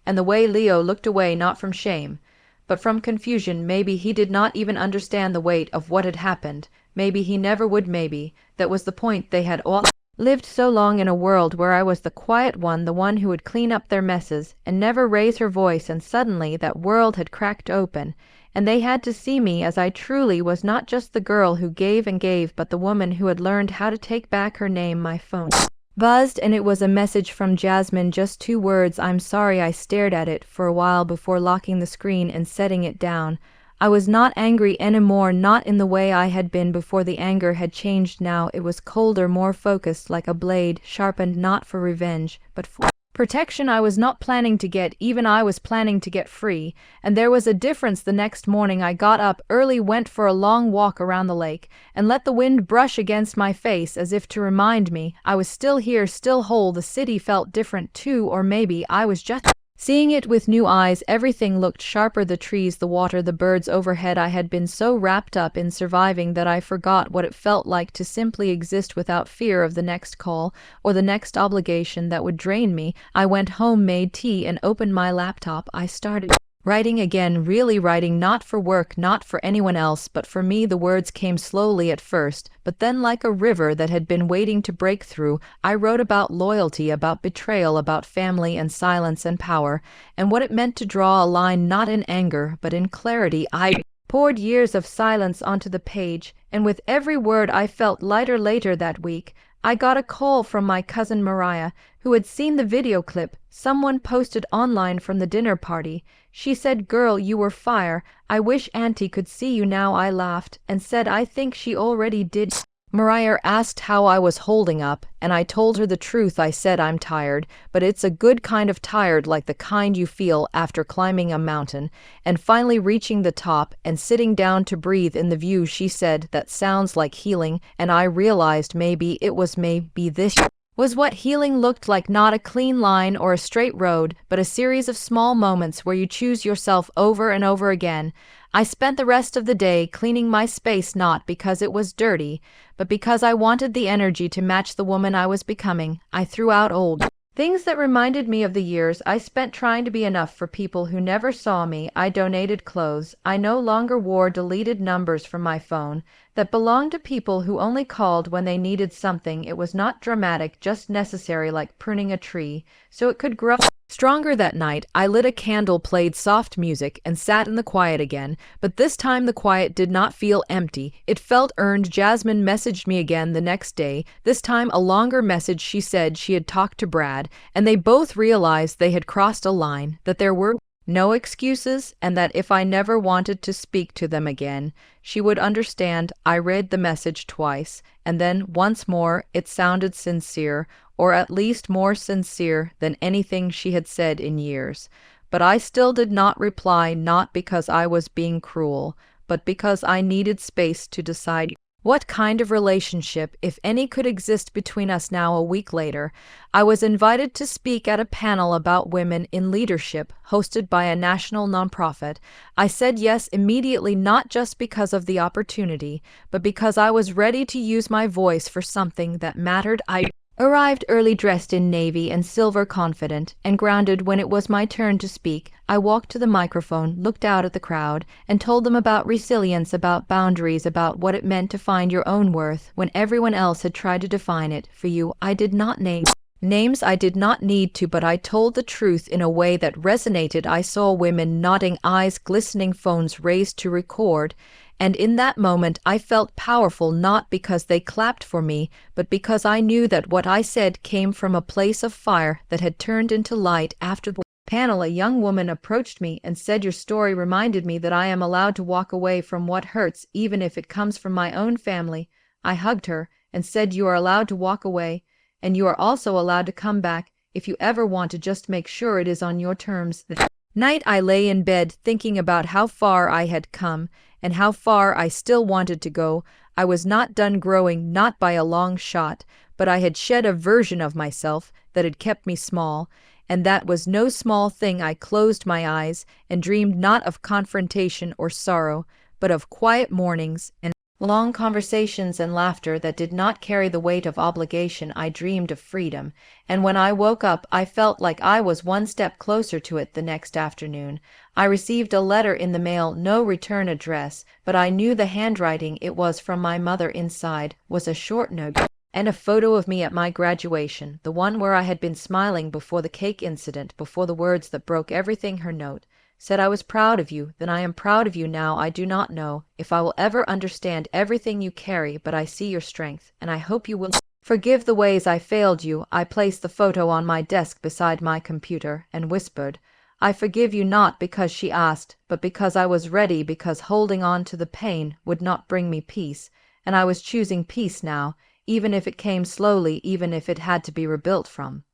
and the way Leo looked away, not from shame, but from confusion. Maybe he did not even understand the weight of what had happened. Maybe he never would. Maybe that was the point. They had all lived so long in a world where I was the quiet one, the one who would clean up their messes and never raise her voice, and suddenly that world had cracked open, and they had to see me as I truly was, not just the girl who gave and gave, but the woman who had learned how to take back her name. My phone buzzed, and it was a message from Jasmine, just 2 words, "I'm sorry." I stared at it for a while before locking the screen and setting it down. I was not angry anymore, not in the way I had been before. The anger had changed now. It was colder, more focused, like a blade, sharpened not for revenge, but for protection. I was not planning to get even, I was planning to get free. And there was a difference. The next morning I got up early, went for a long walk around the lake, and let the wind brush against my face as if to remind me I was still here, still whole. The city felt different too, or maybe I was just seeing it with new eyes. Everything looked sharper, the trees, the water, the birds overhead. I had been so wrapped up in surviving that I forgot what it felt like to simply exist without fear of the next call or the next obligation that would drain me. I went home, made tea, and opened my laptop. I started writing again, really writing, not for work, not for anyone else, but for me. The words came slowly at first, but then like a river that had been waiting to break through. I wrote about loyalty, about betrayal, about family and silence and power, and what it meant to draw a line, not in anger, but in clarity. I poured years of silence onto the page, and with every word I felt lighter. Later that week, I got a call from my cousin Mariah, who had seen the video clip someone posted online from the dinner party. She said, "Girl, you were fire. I wish Auntie could see you now." I laughed and said I think she already did. Mariah asked how I was holding up, and I told her the truth. I said I'm tired, but it's a good kind of tired, like the kind you feel after climbing a mountain and finally reaching the top and sitting down to breathe in the view. She said, "That sounds like healing," and I realized maybe this was what healing looked like, not a clean line or a straight road, but a series of small moments where you choose yourself over and over again. I spent the rest of the day cleaning my space, not because it was dirty, but because I wanted the energy to match the woman I was becoming. I threw out old things that reminded me of the years I spent trying to be enough for people who never saw me. I donated clothes I no longer wore, deleted numbers from my phone that belonged to people who only called when they needed something. It was not dramatic, just necessary, like pruning a tree so it could grow stronger. That night, I lit a candle, played soft music, and sat in the quiet again. But this time the quiet did not feel empty. It felt earned. Jasmine messaged me again the next day, this time a longer message. She said she had talked to Brad, and they both realized they had crossed a line, that there were no excuses, and that if I never wanted to speak to them again, she would understand. I read the message twice, and then once more. It sounded sincere, or at least more sincere than anything she had said in years. But I still did not reply, not because I was being cruel, but because I needed space to decide what kind of relationship, if any, could exist between us now. A week later, I was invited to speak at a panel about women in leadership, hosted by a national nonprofit. I said yes immediately, not just because of the opportunity, but because I was ready to use my voice for something that mattered. I arrived early, dressed in navy and silver, confident and grounded. When it was my turn to speak, I walked to the microphone, looked out at the crowd, and told them about resilience, about boundaries, about what it meant to find your own worth when everyone else had tried to define it for you. I did not name names, I did not need to, but I told the truth in a way that resonated. I saw women nodding, eyes glistening, phones raised to record, And in that moment I felt powerful, not because they clapped for me, but because I knew that what I said came from a place of fire that had turned into light. After the panel, a young woman approached me and said, "Your story reminded me that I am allowed to walk away from what hurts, even if it comes from my own family." I hugged her and said, "You are allowed to walk away, and you are also allowed to come back if you ever want to, just make sure it is on your terms." That night I lay in bed thinking about how far I had come and how far I still wanted to go. I was not done growing, not by a long shot, but I had shed a version of myself that had kept me small, and that was no small thing. I closed my eyes and dreamed not of confrontation or sorrow, but of quiet mornings and long conversations and laughter that did not carry the weight of obligation. I dreamed of freedom, and when I woke up I felt like I was one step closer to it. The next afternoon I received a letter in the mail, no return address, but I knew the handwriting. It was from my mother. Inside was a short note and a photo of me at my graduation, the one where I had been smiling before the cake incident, before the words that broke everything. Her note said, "I was proud of you, then I am proud of you now. I do not know if I will ever understand everything you carry, but I see your strength, and I hope you will forgive the ways I failed you." I placed the photo on my desk beside my computer and whispered, "I forgive you," not because she asked, but because I was ready, because holding on to the pain would not bring me peace, and I was choosing peace now, even if it came slowly, even if it had to be rebuilt from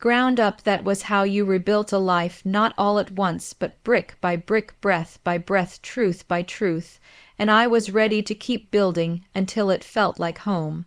ground up. That was how you rebuilt a life, not all at once, but brick by brick, breath by breath, truth by truth, and I was ready to keep building until it felt like home.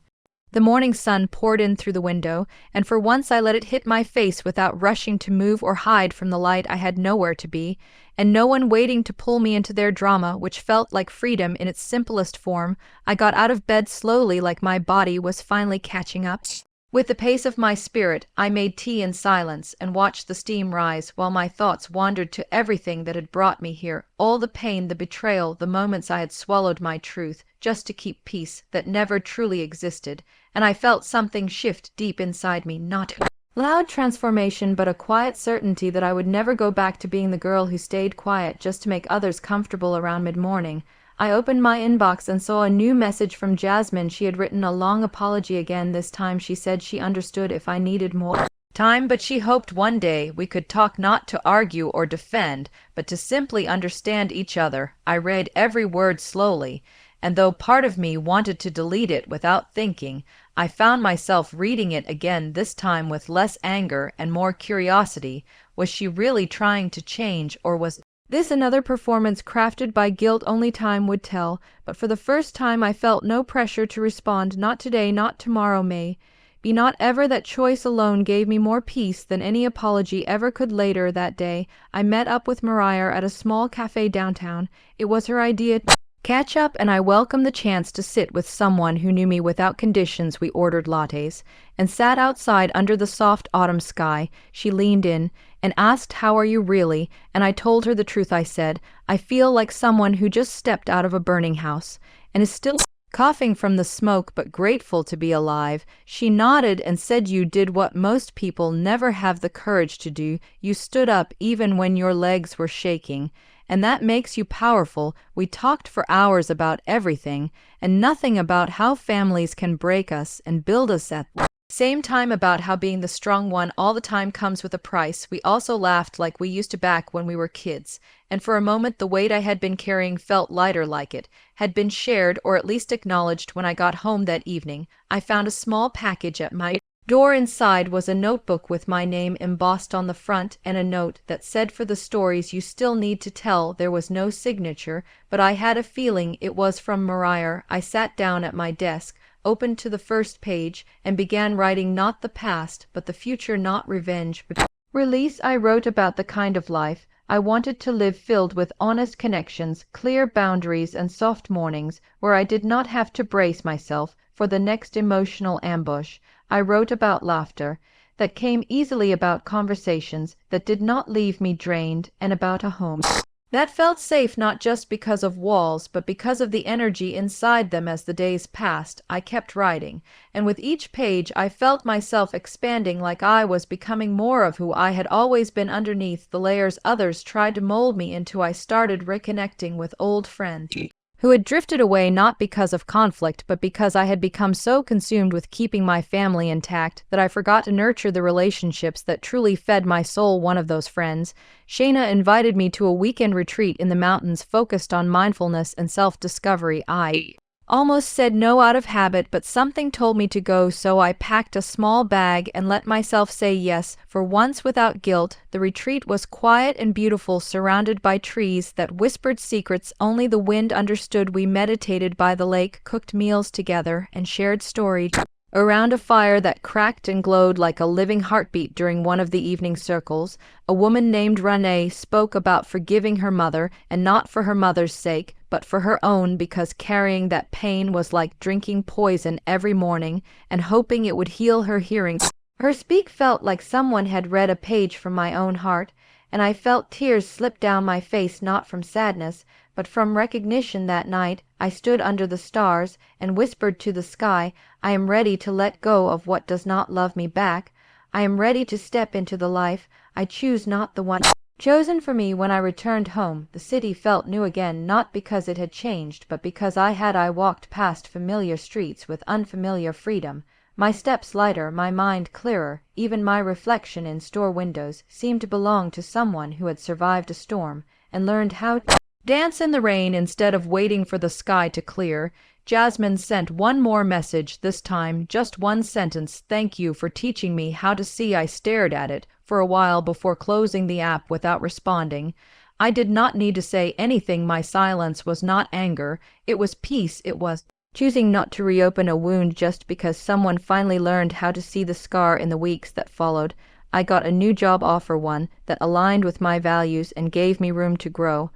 The morning sun poured in through the window, and for once I let it hit my face without rushing to move or hide from the light. I had nowhere to be, and no one waiting to pull me into their drama, which felt like freedom in its simplest form. I got out of bed slowly, like my body was finally catching up with the pace of my spirit. I made tea in silence and watched the steam rise while my thoughts wandered to everything that had brought me here, all the pain, the betrayal, the moments I had swallowed my truth just to keep peace that never truly existed. And I felt something shift deep inside me, not loud transformation, but a quiet certainty that I would never go back to being the girl who stayed quiet just to make others comfortable around mid-morning. I opened my inbox and saw a new message from Jasmine. She had written a long apology again. This time she said she understood if I needed more time, but she hoped one day we could talk, not to argue or defend, but to simply understand each other. I read every word slowly, and though part of me wanted to delete it without thinking, I found myself reading it again, this time with less anger and more curiosity. Was she really trying to change, or was this another performance crafted by guilt? Only time would tell, but for the first time I felt no pressure to respond. Not today, not tomorrow, may be not ever. That choice alone gave me more peace than any apology ever could. Later that day, I met up with Mariah at a small cafe downtown. It was her idea to catch up, and I welcomed the chance to sit with someone who knew me without conditions. We ordered lattes and sat outside under the soft autumn sky. She leaned in and asked, "How are you really?" And I told her the truth. I said, "I feel like someone who just stepped out of a burning house and is still coughing from the smoke, but grateful to be alive." She nodded and said, "You did what most people never have the courage to do. You stood up even when your legs were shaking, and that makes you powerful." We talked for hours about everything and nothing, about how families can break us and build us at the same time, about how being the strong one all the time comes with a price. We also laughed like we used to back when we were kids, and for a moment the weight I had been carrying felt lighter, like it had been shared or at least acknowledged. When I got home that evening, I found a small package at my door. Inside was a notebook with my name embossed on the front, and a note that said, "For the stories you still need to tell." There was no signature, but I had a feeling it was from Mariah. I sat down at my desk, opened to the first page, and began writing, not the past, but the future, not revenge, but release. I wrote about the kind of life I wanted to live, filled with honest connections, clear boundaries, and soft mornings where I did not have to brace myself for the next emotional ambush. I wrote about laughter that came easily, about conversations that did not leave me drained, and about a home that felt safe, not just because of walls, but because of the energy inside them. As the days passed, I kept writing, and with each page I felt myself expanding, like I was becoming more of who I had always been underneath the layers others tried to mold me into. I started reconnecting with old friends who had drifted away not because of conflict but because I had become so consumed with keeping my family intact that I forgot to nurture the relationships that truly fed my soul. One of those friends, Shayna, invited me to a weekend retreat in the mountains focused on mindfulness and self-discovery. I almost said no out of habit, but something told me to go, so I packed a small bag and let myself say yes, for once without guilt. The retreat was quiet and beautiful, surrounded by trees that whispered secrets only the wind understood. We meditated by the lake, cooked meals together, and shared stories around a fire that cracked and glowed like a living heartbeat. During one of the evening circles, a woman named Renee spoke about forgiving her mother, and not for her mother's sake, but for her own, because carrying that pain was like drinking poison every morning and hoping it would heal her. Hearing her speak felt like someone had read a page from my own heart, and I felt tears slip down my face, not from sadness, but from recognition. That night, I stood under the stars and whispered to the sky, I am ready to let go of what does not love me back. I am ready to step into the life I choose, not the one chosen for me. When I returned home, the city felt new again, not because it had changed, but because I walked past familiar streets with unfamiliar freedom. My steps lighter, my mind clearer, even my reflection in store windows seemed to belong to someone who had survived a storm and learned how to dance in the rain instead of waiting for the sky to clear. Jasmine sent one more message, this time just one sentence: "Thank you for teaching me how to see." I stared at it for a while before closing the app without responding. I did not need to say anything. My silence was not anger, it was peace. It was choosing not to reopen a wound just because someone finally learned how to see the scar. In the weeks that followed, I got a new job offer, one that aligned with my values and gave me room to grow.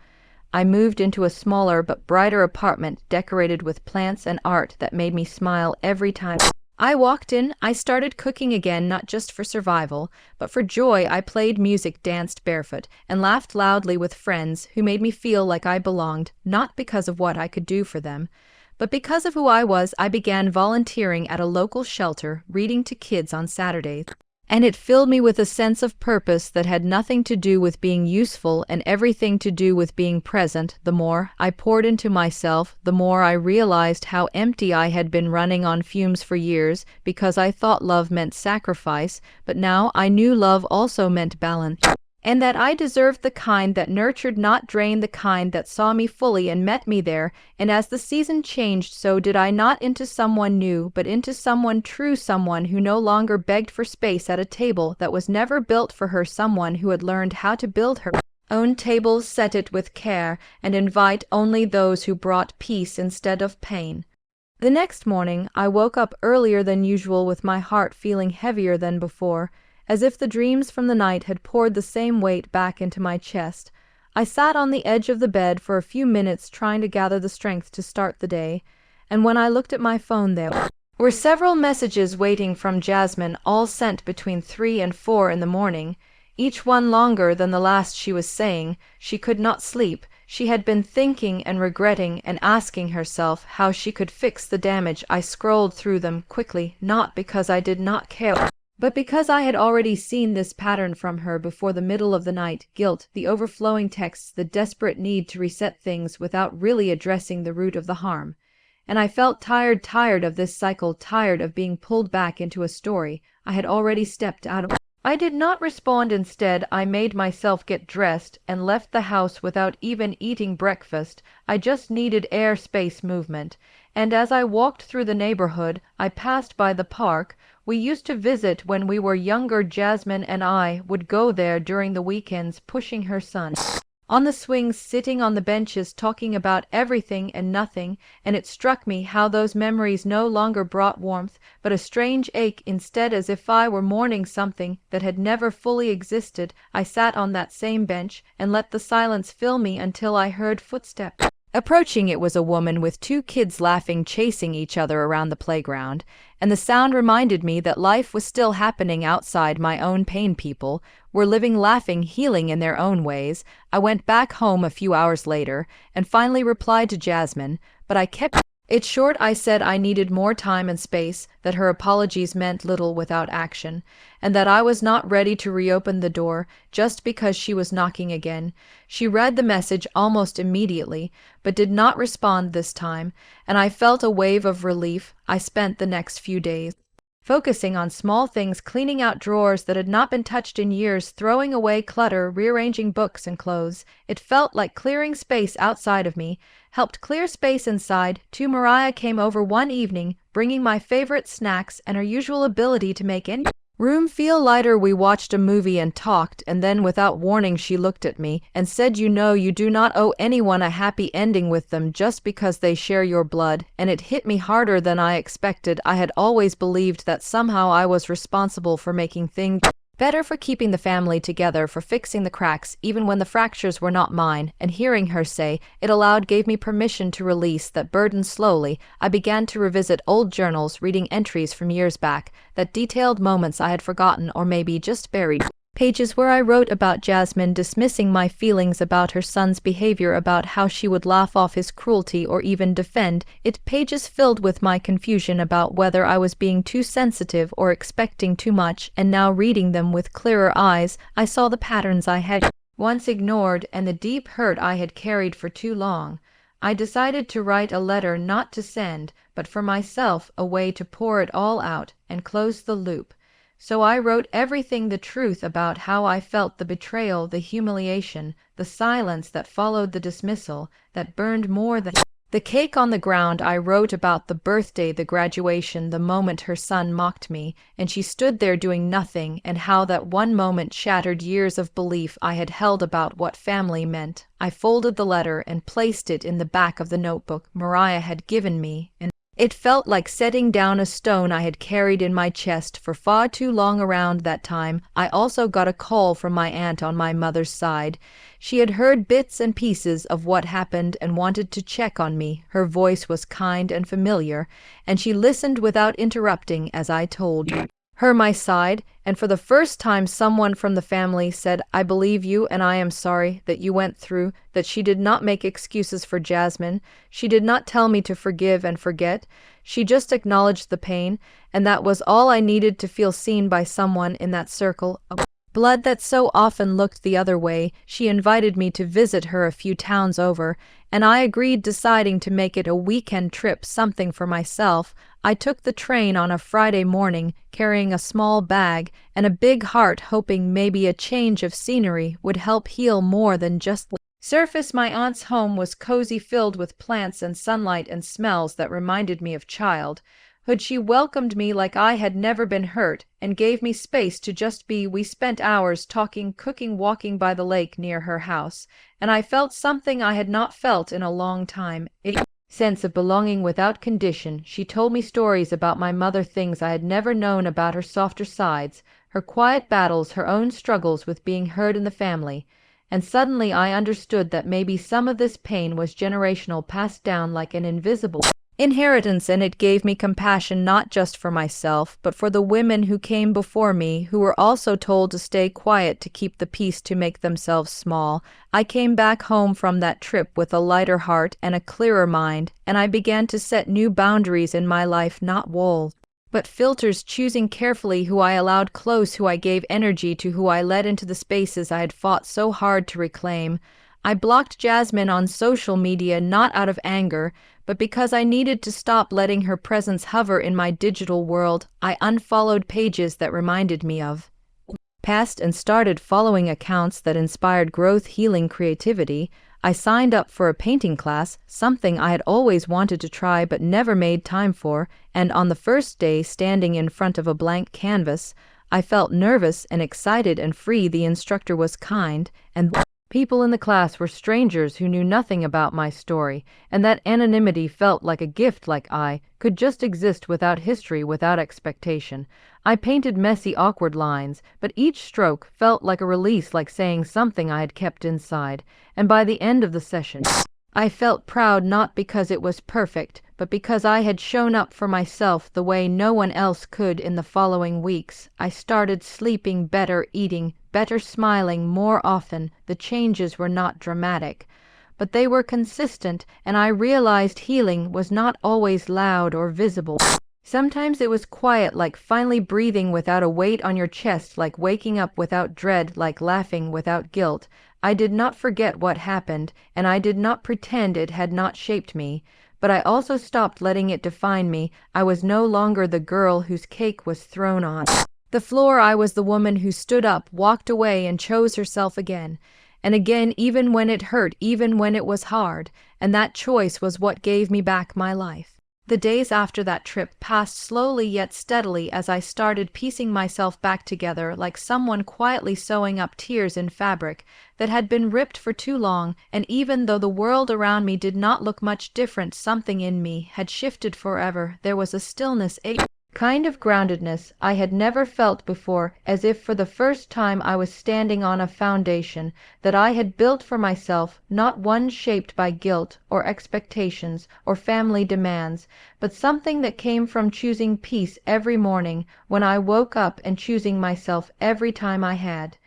I moved into a smaller but brighter apartment decorated with plants and art that made me smile every time I walked in. I started cooking again, not just for survival, but for joy. I played music, danced barefoot, and laughed loudly with friends who made me feel like I belonged, not because of what I could do for them, but because of who I was. I began volunteering at a local shelter, reading to kids on Saturdays, and it filled me with a sense of purpose that had nothing to do with being useful and everything to do with being present. The more I poured into myself, the more I realized how empty I had been, running on fumes for years because I thought love meant sacrifice, but now I knew love also meant balance, and that I deserved the kind that nurtured, not drained, the kind that saw me fully and met me there. And as the season changed, so did I, not into someone new, but into someone true, someone who no longer begged for space at a table that was never built for her, someone who had learned how to build her own tables, set it with care, and invite only those who brought peace instead of pain. The next morning, I woke up earlier than usual with my heart feeling heavier than before, as if the dreams from the night had poured the same weight back into my chest. I sat on the edge of the bed for a few minutes trying to gather the strength to start the day, and when I looked at my phone there were several messages waiting from Jasmine, all sent between 3 and 4 in the morning, each one longer than the last. She was saying she could not sleep. She had been thinking and regretting and asking herself how she could fix the damage. I scrolled through them quickly, not because I did not care, but because I had already seen this pattern from her before the middle of the night: guilt, the overflowing texts, the desperate need to reset things without really addressing the root of the harm. And I felt tired of this cycle, tired of being pulled back into a story I had already stepped out of. I did not respond. Instead, I made myself get dressed and left the house without even eating breakfast. I just needed air, space, movement. And as I walked through the neighborhood, I passed by the park we used to visit when we were younger. Jasmine and I would go there during the weekends, pushing her son on the swings, sitting on the benches, talking about everything and nothing, and it struck me how those memories no longer brought warmth, but a strange ache instead, as if I were mourning something that had never fully existed. I sat on that same bench and let the silence fill me until I heard footsteps approaching. It was a woman with 2 kids laughing, chasing each other around the playground, and the sound reminded me that life was still happening outside my own pain. People were living, laughing, healing in their own ways. I went back home a few hours later and finally replied to Jasmine, but I kept It's short. I said I needed more time and space, that her apologies meant little without action, and that I was not ready to reopen the door just because she was knocking again. She read the message almost immediately, but did not respond this time, and I felt a wave of relief. I spent the next few days focusing on small things, cleaning out drawers that had not been touched in years, throwing away clutter, rearranging books and clothes. It felt like clearing space outside of me, helped clear space inside. Too, Mariah came over one evening, bringing my favorite snacks and her usual ability to make any room feel lighter. We watched a movie and talked, and then without warning she looked at me and said, "You know, you do not owe anyone a happy ending with them just because they share your blood." And it hit me harder than I expected. I had always believed that somehow I was responsible for making things better, for keeping the family together, for fixing the cracks, even when the fractures were not mine. And hearing her say it aloud gave me permission to release that burden. Slowly, I began to revisit old journals, reading entries from years back that detailed moments I had forgotten or maybe just buried. Pages where I wrote about Jasmine, dismissing my feelings about her son's behavior, about how she would laugh off his cruelty or even defend it. Pages filled with my confusion about whether I was being too sensitive or expecting too much, and now reading them with clearer eyes, I saw the patterns I had once ignored and the deep hurt I had carried for too long. I decided to write a letter, not to send, but for myself, a way to pour it all out and close the loop. So I wrote everything, the truth about how I felt, the betrayal, the humiliation, the silence that followed the dismissal, that burned more than the cake on the ground. I wrote about the birthday, the graduation, the moment her son mocked me, and she stood there doing nothing, and how that one moment shattered years of belief I had held about what family meant. I folded the letter and placed it in the back of the notebook Mariah had given me, and it felt like setting down a stone I had carried in my chest for far too long. Around that time, I also got a call from my aunt on my mother's side. She had heard bits and pieces of what happened and wanted to check on me. Her voice was kind and familiar, and she listened without interrupting as I told her my side, and for the first time someone from the family said, "I believe you, and I am sorry that you went through," that she did not make excuses for Jasmine. She did not tell me to forgive and forget. She just acknowledged the pain, and that was all I needed to feel seen by someone in that circle of blood that so often looked the other way. She invited me to visit her a few towns over, and I agreed, deciding to make it a weekend trip, something for myself. I took the train on a Friday morning, carrying a small bag and a big heart, hoping maybe a change of scenery would help heal more than just the surface. My aunt's home was cozy, filled with plants and sunlight and smells that reminded me of childhood. She welcomed me like I had never been hurt, and gave me space to just be. We spent hours talking, cooking, walking by the lake near her house, and I felt something I had not felt in a long time, a sense of belonging without condition. She told me stories about my mother, things I had never known about her softer sides, her quiet battles, her own struggles with being heard in the family. And suddenly I understood that maybe some of this pain was generational, passed down like an invisible inheritance, and it gave me compassion, not just for myself, but for the women who came before me, who were also told to stay quiet, to keep the peace, to make themselves small. I came back home from that trip with a lighter heart and a clearer mind, and I began to set new boundaries in my life, not walls, but filters, choosing carefully who I allowed close, who I gave energy to, who I let into the spaces I had fought so hard to reclaim. I blocked Jasmine on social media, not out of anger, but because I needed to stop letting her presence hover in my digital world. I unfollowed pages that reminded me of past and started following accounts that inspired growth, healing, creativity. I signed up for a painting class, something I had always wanted to try but never made time for, and on the first day, standing in front of a blank canvas, I felt nervous and excited and free. The instructor was kind, and people in the class were strangers who knew nothing about my story, and that anonymity felt like a gift, like I could just exist without history, without expectation. I painted messy, awkward lines, but each stroke felt like a release, like saying something I had kept inside. And by the end of the session, I felt proud, not because it was perfect, but because I had shown up for myself the way no one else could. In the following weeks, I started sleeping better, eating better, smiling more often. The changes were not dramatic, but they were consistent, and I realized healing was not always loud or visible. Sometimes it was quiet, like finally breathing without a weight on your chest, like waking up without dread, like laughing without guilt. I did not forget what happened, and I did not pretend it had not shaped me. But I also stopped letting it define me. I was no longer the girl whose cake was thrown on the floor. I was the woman who stood up, walked away, and chose herself again. And again, even when it hurt, even when it was hard. And that choice was what gave me back my life. The days after that trip passed slowly yet steadily as I started piecing myself back together, like someone quietly sewing up tears in fabric that had been ripped for too long. And even though the world around me did not look much different, something in me had shifted forever. There was a stillness, a kind of groundedness I had never felt before, as if for the first time I was standing on a foundation that I had built for myself, not one shaped by guilt or expectations or family demands, but something that came from choosing peace every morning when I woke up and choosing myself every time I had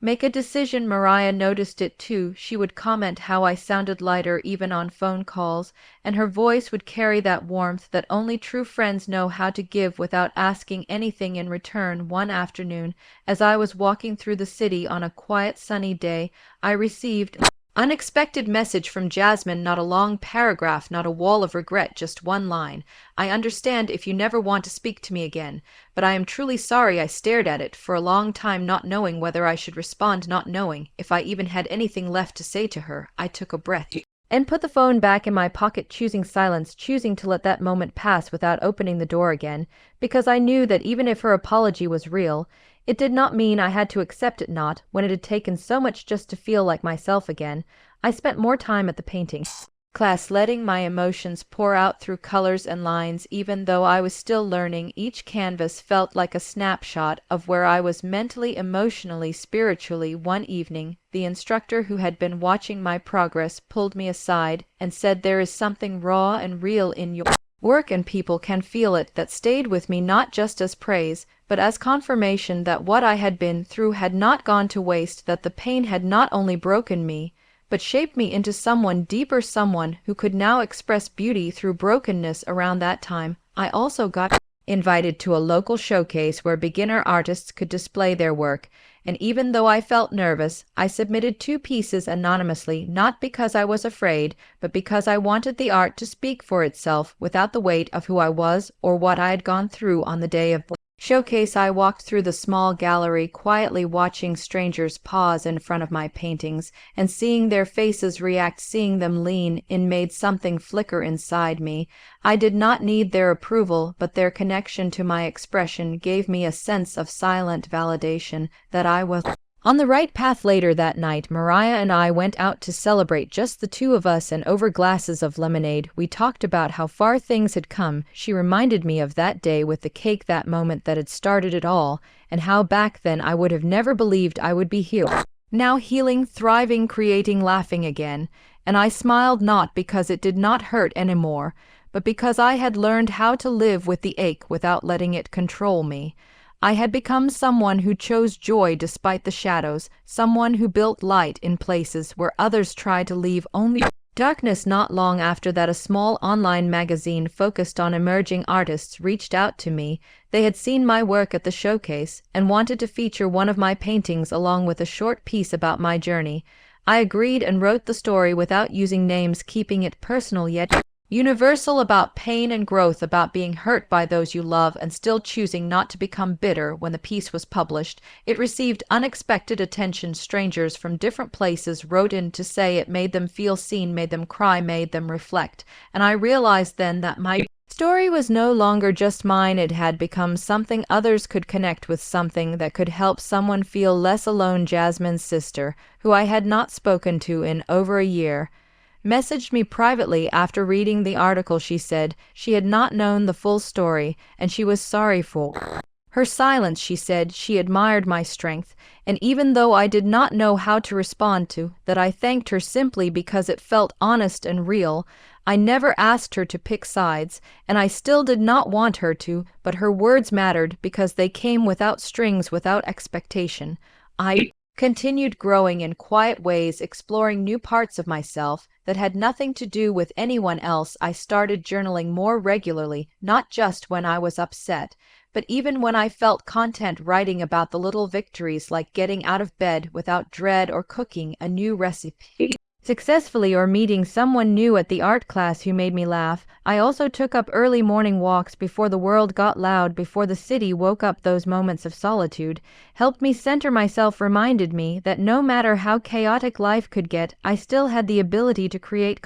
make a decision. Mariah noticed it too. She would comment how I sounded lighter even on phone calls, and her voice would carry that warmth that only true friends know how to give without asking anything in return. One afternoon, as I was walking through the city on a quiet sunny day, I received an unexpected message from Jasmine. Not a long paragraph, not a wall of regret, just one line. I understand if you never want to speak to me again, but I am truly sorry. I stared at it for a long time, not knowing whether I should respond, not knowing if I even had anything left to say to her. I took a breath and put the phone back in my pocket, choosing silence, choosing to let that moment pass without opening the door again, because I knew that even if her apology was real, it did not mean I had to accept it. Not when it had taken so much just to feel like myself again. I spent more time at the painting class, letting my emotions pour out through colors and lines. Even though I was still learning, each canvas felt like a snapshot of where I was mentally, emotionally, spiritually. One evening, the instructor who had been watching my progress pulled me aside and said, "There is something raw and real in your work, and people can feel it." That stayed with me, not just as praise, but as confirmation that what I had been through had not gone to waste, that the pain had not only broken me, but shaped me into someone deeper, someone who could now express beauty through brokenness. Around that time, I also got invited to a local showcase where beginner artists could display their work, and even though I felt nervous, I submitted 2 pieces anonymously, not because I was afraid, but because I wanted the art to speak for itself without the weight of who I was or what I had gone through. On the day of the showcase, I walked through the small gallery, quietly watching strangers pause in front of my paintings, and seeing their faces react, seeing them lean in, made something flicker inside me. I did not need their approval, but their connection to my expression gave me a sense of silent validation that I was on the right path. Later that night, Mariah and I went out to celebrate, just the 2 of us, and over glasses of lemonade, we talked about how far things had come. She reminded me of that day with the cake, that moment that had started it all, and how back then I would have never believed I would be here. Now healing, thriving, creating, laughing again. And I smiled, not because it did not hurt anymore, but because I had learned how to live with the ache without letting it control me. I had become someone who chose joy despite the shadows, someone who built light in places where others tried to leave only darkness. Not long after that, a small online magazine focused on emerging artists reached out to me. They had seen my work at the showcase and wanted to feature one of my paintings along with a short piece about my journey. I agreed and wrote the story without using names, keeping it personal yet universal, about pain and growth, about being hurt by those you love and still choosing not to become bitter. When the piece was published, it received unexpected attention. Strangers from different places wrote in to say it made them feel seen, made them cry, made them reflect. And I realized then that my story was no longer just mine. It had become something others could connect with, something that could help someone feel less alone. Jasmine's sister, who I had not spoken to in over a year, messaged me privately after reading the article. She said she had not known the full story, and she was sorry for her silence. She said she admired my strength, and even though I did not know how to respond to that, I thanked her simply because it felt honest and real. I never asked her to pick sides, and I still did not want her to, but her words mattered because they came without strings, without expectation. I continued growing in quiet ways, exploring new parts of myself that had nothing to do with anyone else. I started journaling more regularly, not just when I was upset, but even when I felt content, writing about the little victories like getting out of bed without dread or cooking a new recipe successfully or meeting someone new at the art class who made me laugh. I also took up early morning walks before the world got loud, before the city woke up. Those moments of solitude helped me center myself, reminded me that no matter how chaotic life could get, I still had the ability to create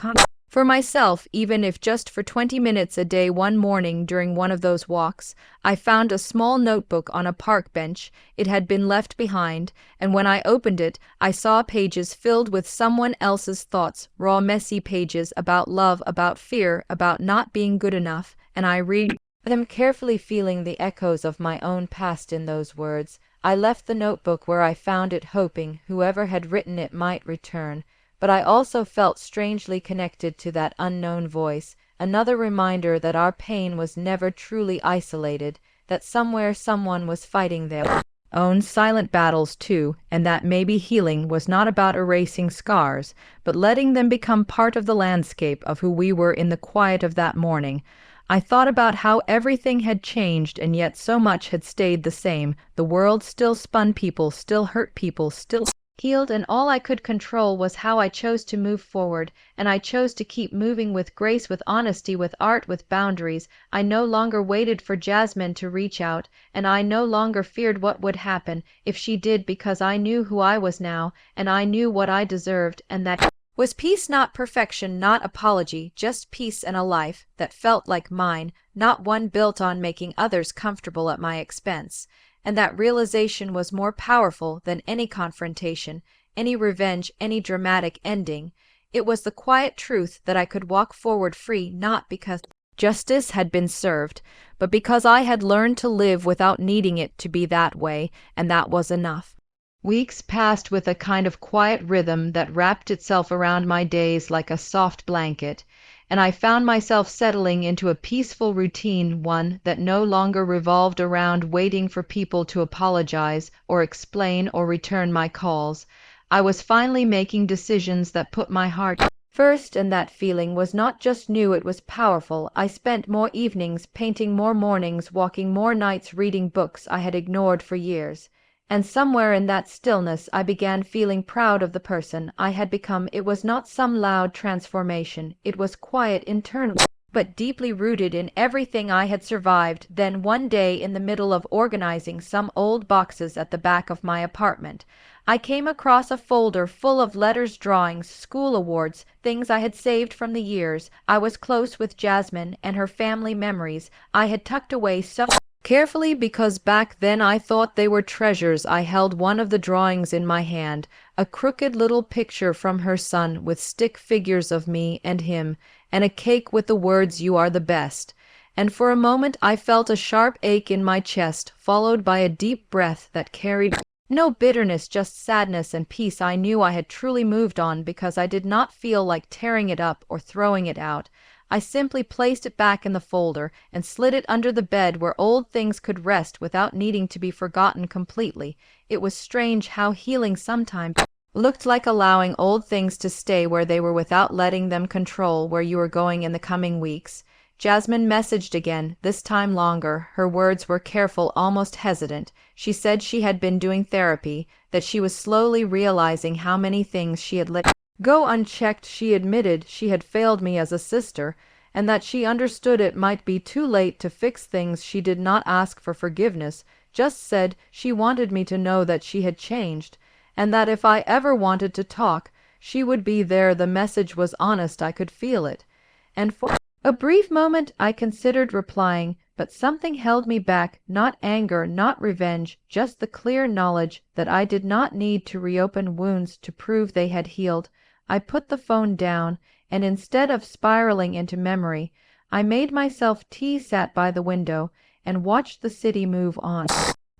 for myself, even if just for 20 minutes a day. One morning during one of those walks, I found a small notebook on a park bench. It had been left behind, and when I opened it, I saw pages filled with someone else's thoughts, raw, messy pages about love, about fear, about not being good enough, and I read them carefully, feeling the echoes of my own past in those words. I left the notebook where I found it, hoping whoever had written it might return. But I also felt strangely connected to that unknown voice, another reminder that our pain was never truly isolated, that somewhere someone was fighting their own silent battles too, and that maybe healing was not about erasing scars, but letting them become part of the landscape of who we were. In the quiet of that morning, I thought about how everything had changed, and yet so much had stayed the same. The world still spun, people still hurt, people still healed, and all I could control was how I chose to move forward, and I chose to keep moving with grace, with honesty, with art, with boundaries. I no longer waited for Jasmine to reach out, and I no longer feared what would happen if she did, because I knew who I was now, and I knew what I deserved, and that was peace, not perfection, not apology, just peace, and a life that felt like mine, not one built on making others comfortable at my expense. And that realization was more powerful than any confrontation, any revenge, any dramatic ending. It was the quiet truth that I could walk forward free, not because justice had been served, but because I had learned to live without needing it to be that way, and that was enough. Weeks passed with a kind of quiet rhythm that wrapped itself around my days like a soft blanket, and I found myself settling into a peaceful routine, one that no longer revolved around waiting for people to apologize or explain or return my calls. I was finally making decisions that put my heart first, and that feeling was not just new, it was powerful. I spent more evenings painting, more mornings walking, more nights reading books I had ignored for years. And somewhere in that stillness I began feeling proud of the person I had become. It was not some loud transformation, it was quiet, internal, but deeply rooted in everything I had survived. Then one day, in the middle of organizing some old boxes at the back of my apartment, I came across a folder full of letters, drawings, school awards, things I had saved from the years I was close with Jasmine, and her family memories I had tucked away so carefully because back then I thought they were treasures. I held one of the drawings in my hand, a crooked little picture from her son with stick figures of me and him, and a cake with the words, "You are the best." And for a moment I felt a sharp ache in my chest, followed by a deep breath that carried no bitterness, just sadness and peace. I knew I had truly moved on because I did not feel like tearing it up or throwing it out. I simply placed it back in the folder and slid it under the bed where old things could rest without needing to be forgotten completely. It was strange how healing sometimes looked like, allowing old things to stay where they were without letting them control where you were going in the coming weeks. Jasmine messaged again, this time longer. Her words were careful, almost hesitant. She said she had been doing therapy, that she was slowly realizing how many things she had let go unchecked. She admitted she had failed me as a sister, and that she understood it might be too late to fix things. She did not ask for forgiveness, just said she wanted me to know that she had changed, and that if I ever wanted to talk, she would be there. The message was honest, I could feel it. And for a brief moment I considered replying, but something held me back, not anger, not revenge, just the clear knowledge that I did not need to reopen wounds to prove they had healed. I put the phone down, and instead of spiraling into memory, I made myself tea, sat by the window, and watched the city move on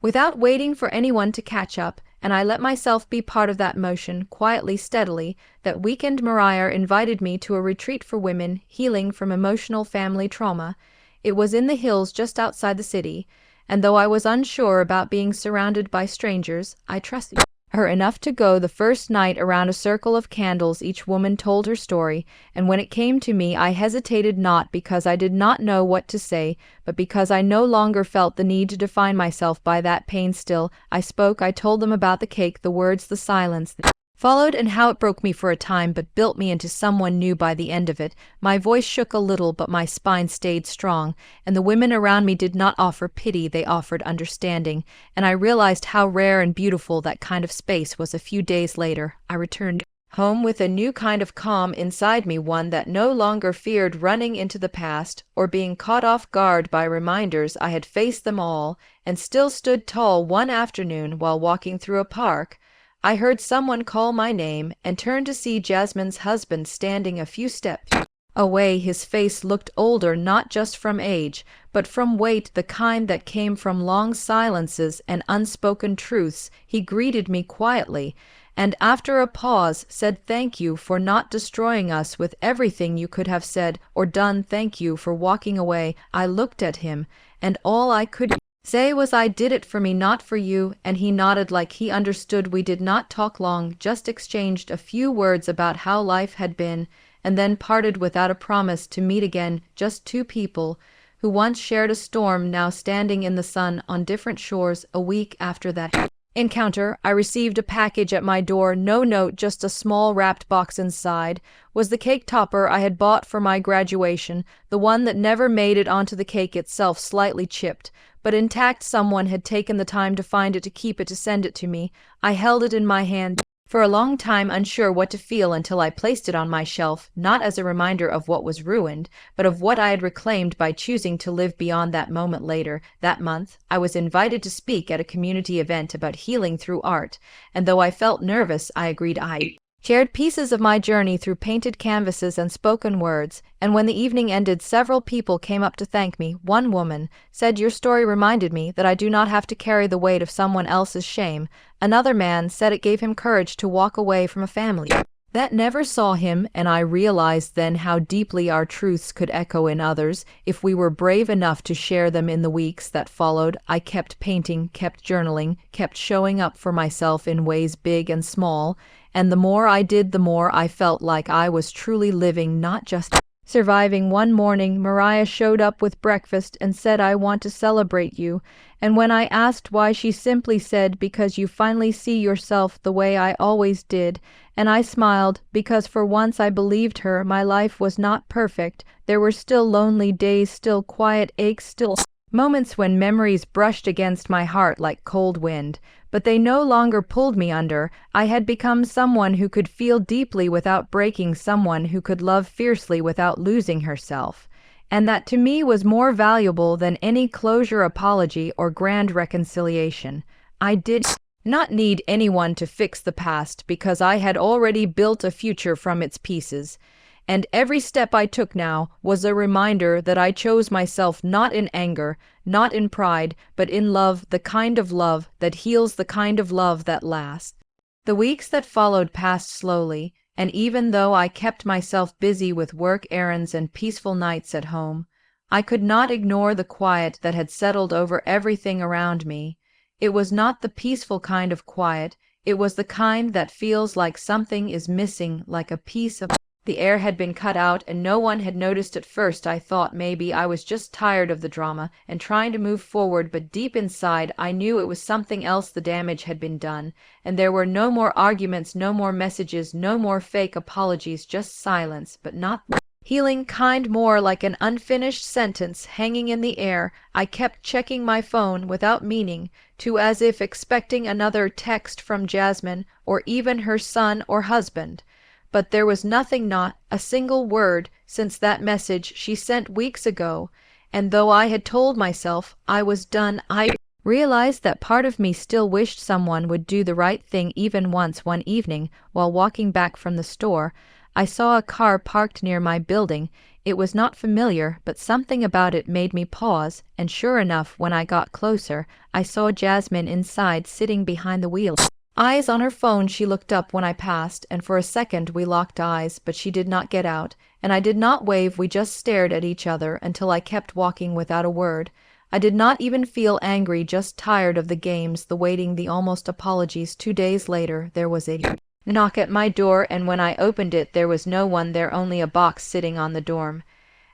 without waiting for anyone to catch up, and I let myself be part of that motion, quietly, steadily. That weekend Mariah invited me to a retreat for women healing from emotional family trauma. It was in the hills just outside the city, and though I was unsure about being surrounded by strangers, I trusted her enough to go the first night around a circle of candles. Each woman told her story, and when it came to me, I hesitated not because I did not know what to say, but because I no longer felt the need to define myself by that pain. Still, I spoke. I told them about the cake, the words, the silence that followed, and how it broke me for a time but built me into someone new by the end of it. My voice shook a little, but my spine stayed strong, and the women around me did not offer pity, they offered understanding, and I realized how rare and beautiful that kind of space was. A few days later, I returned home with a new kind of calm inside me, one that no longer feared running into the past or being caught off guard by reminders. I had faced them all, and still stood tall. One afternoon, while walking through a park, I heard someone call my name and turned to see Jasmine's husband standing a few steps away. His face looked older, not just from age, but from weight, the kind that came from long silences and unspoken truths. He greeted me quietly, and after a pause said, "Thank you for not destroying us with everything you could have said or done. Thank you for walking away." I looked at him, and all I could say was, "I did it for me, not for you," and he nodded like he understood. We did not talk long, just exchanged a few words about how life had been, and then parted without a promise to meet again. Just two people who once shared a storm, now standing in the sun on different shores. A week after that encounter, I received a package at my door. No note, just a small wrapped box. Inside was the cake topper I had bought for my graduation, the one that never made it onto the cake itself, slightly chipped but intact. Someone had taken the time to find it, to keep it, to send it to me. I held it in my hand for a long time, unsure what to feel, until I placed it on my shelf, not as a reminder of what was ruined, but of what I had reclaimed by choosing to live beyond that moment. Later that month, I was invited to speak at a community event about healing through art, and though I felt nervous, I agreed. I shared pieces of my journey through painted canvases and spoken words, and when the evening ended, several people came up to thank me. One woman said, "Your story reminded me that I do not have to carry the weight of someone else's shame." Another man said it gave him courage to walk away from a family that never saw him, and I realized then how deeply our truths could echo in others if we were brave enough to share them. In the weeks that followed, I kept painting, kept journaling, kept showing up for myself in ways big and small, and the more I did, the more I felt like I was truly living, not just surviving. One morning, Mariah showed up with breakfast and said, "I want to celebrate you." And when I asked why, she simply said, "Because you finally see yourself the way I always did." And I smiled, because for once I believed her. My life was not perfect. There were still lonely days, still quiet aches, still moments when memories brushed against my heart like cold wind. But they no longer pulled me under. I had become someone who could feel deeply without breaking, someone who could love fiercely without losing herself. And that to me was more valuable than any closure, apology, or grand reconciliation. I did not need anyone to fix the past, because I had already built a future from its pieces. And every step I took now was a reminder that I chose myself, not in anger, not in pride, but in love, the kind of love that heals, the kind of love that lasts. The weeks that followed passed slowly, and even though I kept myself busy with work, errands, and peaceful nights at home, I could not ignore the quiet that had settled over everything around me. It was not the peaceful kind of quiet, it was the kind that feels like something is missing, like a piece of the air had been cut out, and no one had noticed. At first I thought maybe I was just tired of the drama and trying to move forward, but deep inside I knew it was something else. The damage had been done, and there were no more arguments, no more messages, no more fake apologies, just silence, but not healing kind, more like an unfinished sentence hanging in the air. I kept checking my phone without meaning to, as if expecting another text from Jasmine or even her son or husband. But there was nothing, not a single word, since that message she sent weeks ago, and though I had told myself I was done, I realized that part of me still wished someone would do the right thing. Even once, one evening, while walking back from the store, I saw a car parked near my building. It was not familiar, but something about it made me pause, and sure enough, when I got closer, I saw Jasmine inside, sitting behind the wheel. Eyes on her phone. She looked up when I passed, and for a second we locked eyes, but she did not get out, and I did not wave. We just stared at each other until I kept walking without a word. I did not even feel angry, just tired of the games, the waiting, the almost apologies. 2 days later, there was a knock at my door, and when I opened it, there was no one there, only a box sitting on the dorm.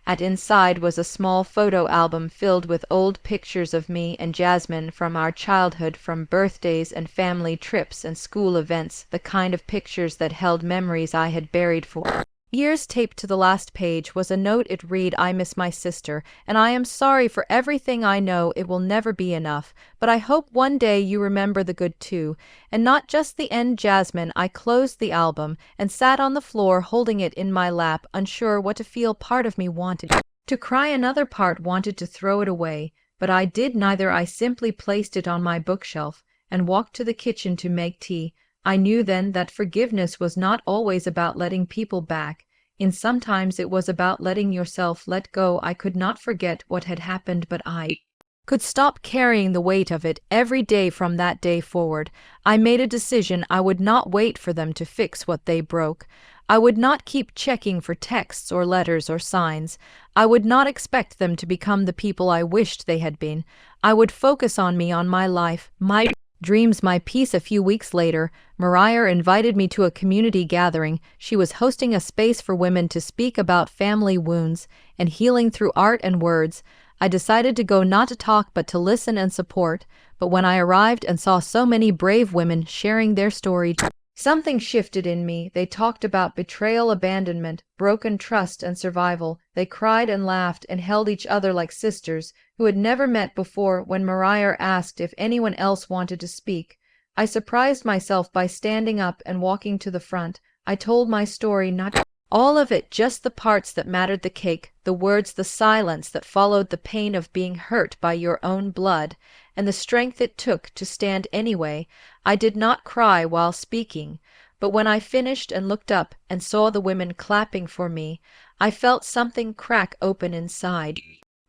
At inside was a small photo album filled with old pictures of me and Jasmine from our childhood, from birthdays and family trips and school events, the kind of pictures that held memories I had buried for years. Taped to the last page was a note. It read, "I miss my sister, and I am sorry for everything. I know it will never be enough, but I hope one day you remember the good too, and not just the end." Jasmine. I closed the album and sat on the floor holding it in my lap, unsure what to feel. Part of me wanted to cry, another part wanted to throw it away, but I did neither. I simply placed it on my bookshelf and walked to the kitchen to make tea. I knew then that forgiveness was not always about letting people back. Sometimes it was about letting yourself let go. I could not forget what had happened, but I could stop carrying the weight of it. Every day from that day forward, I made a decision. I would not wait for them to fix what they broke. I would not keep checking for texts or letters or signs. I would not expect them to become the people I wished they had been. I would focus on me, on my life, my dreams, my peace. A few weeks later, Mariah invited me to a community gathering. She was hosting a space for women to speak about family wounds and healing through art and words. I decided to go, not to talk but to listen and support. But when I arrived and saw so many brave women sharing their story, something shifted in me. They talked about betrayal, abandonment, broken trust, and survival. They cried and laughed and held each other like sisters who had never met before. When Mariah asked if anyone else wanted to speak, I surprised myself by standing up and walking to the front. I told my story, not all of it, just the parts that mattered, the cake, the words, the silence that followed, the pain of being hurt by your own blood, and the strength it took to stand anyway. I did not cry while speaking, but when I finished and looked up and saw the women clapping for me, I felt something crack open inside,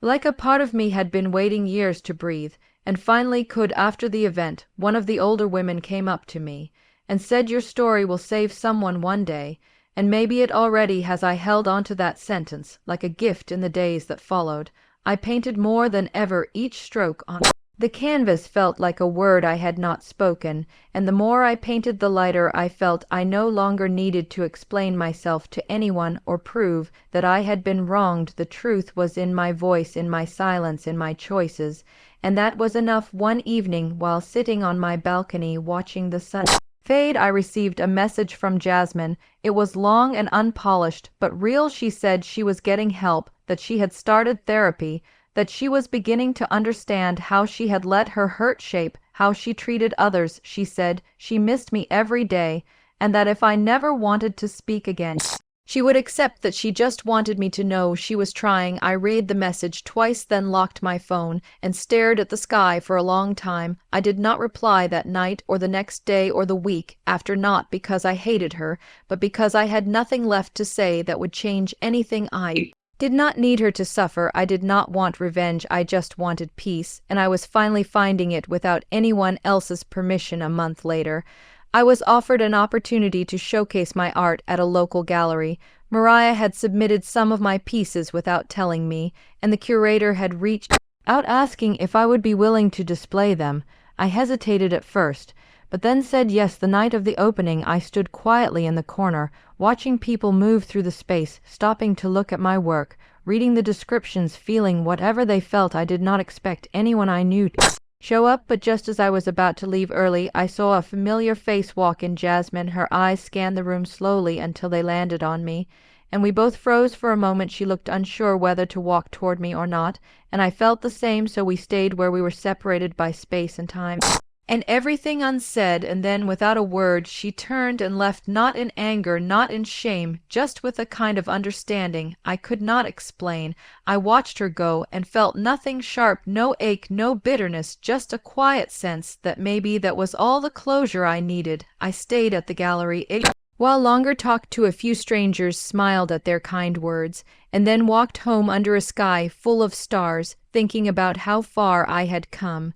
like a part of me had been waiting years to breathe, and finally could. After the event, one of the older women came up to me and said, "Your story will save someone one day." And maybe it already has. I held on to that sentence like a gift. In the days that followed, I painted more than ever. Each stroke on the canvas felt like a word I had not spoken, and the more I painted, the lighter I felt. I no longer needed to explain myself to anyone or prove that I had been wronged. The truth was in my voice, in my silence, in my choices, and that was enough. One evening, while sitting on my balcony watching the sun fade, I received a message from Jasmine. It was long and unpolished, but real. She said she was getting help, that she had started therapy, that she was beginning to understand how she had let her hurt shape how she treated others. She said she missed me every day, and that if I never wanted to speak again, she would accept that. She just wanted me to know she was trying. I read the message twice, then locked my phone and stared at the sky for a long time. I did not reply that night or the next day or the week after, not because I hated her, but because I had nothing left to say that would change anything. I did not need her to suffer. I did not want revenge. I just wanted peace, and I was finally finding it without anyone else's permission. A month later, I was offered an opportunity to showcase my art at a local gallery. Mariah had submitted some of my pieces without telling me, and the curator had reached out asking if I would be willing to display them. I hesitated at first, but then said yes. The night of the opening, I stood quietly in the corner, watching people move through the space, stopping to look at my work, reading the descriptions, feeling whatever they felt. I did not expect anyone I knew to show up, but just as I was about to leave early, I saw a familiar face walk in. Jasmine. Her eyes scanned the room slowly until they landed on me, and we both froze for a moment. She looked unsure whether to walk toward me or not, and I felt the same, so we stayed where we were, separated by space and time, and everything unsaid. And then, without a word, she turned and left, not in anger, not in shame, just with a kind of understanding I could not explain. I watched her go and felt nothing sharp, no ache, no bitterness, just a quiet sense that maybe that was all the closure I needed. I stayed at the gallery while longer, talked to a few strangers, smiled at their kind words, and then walked home under a sky full of stars, thinking about how far I had come,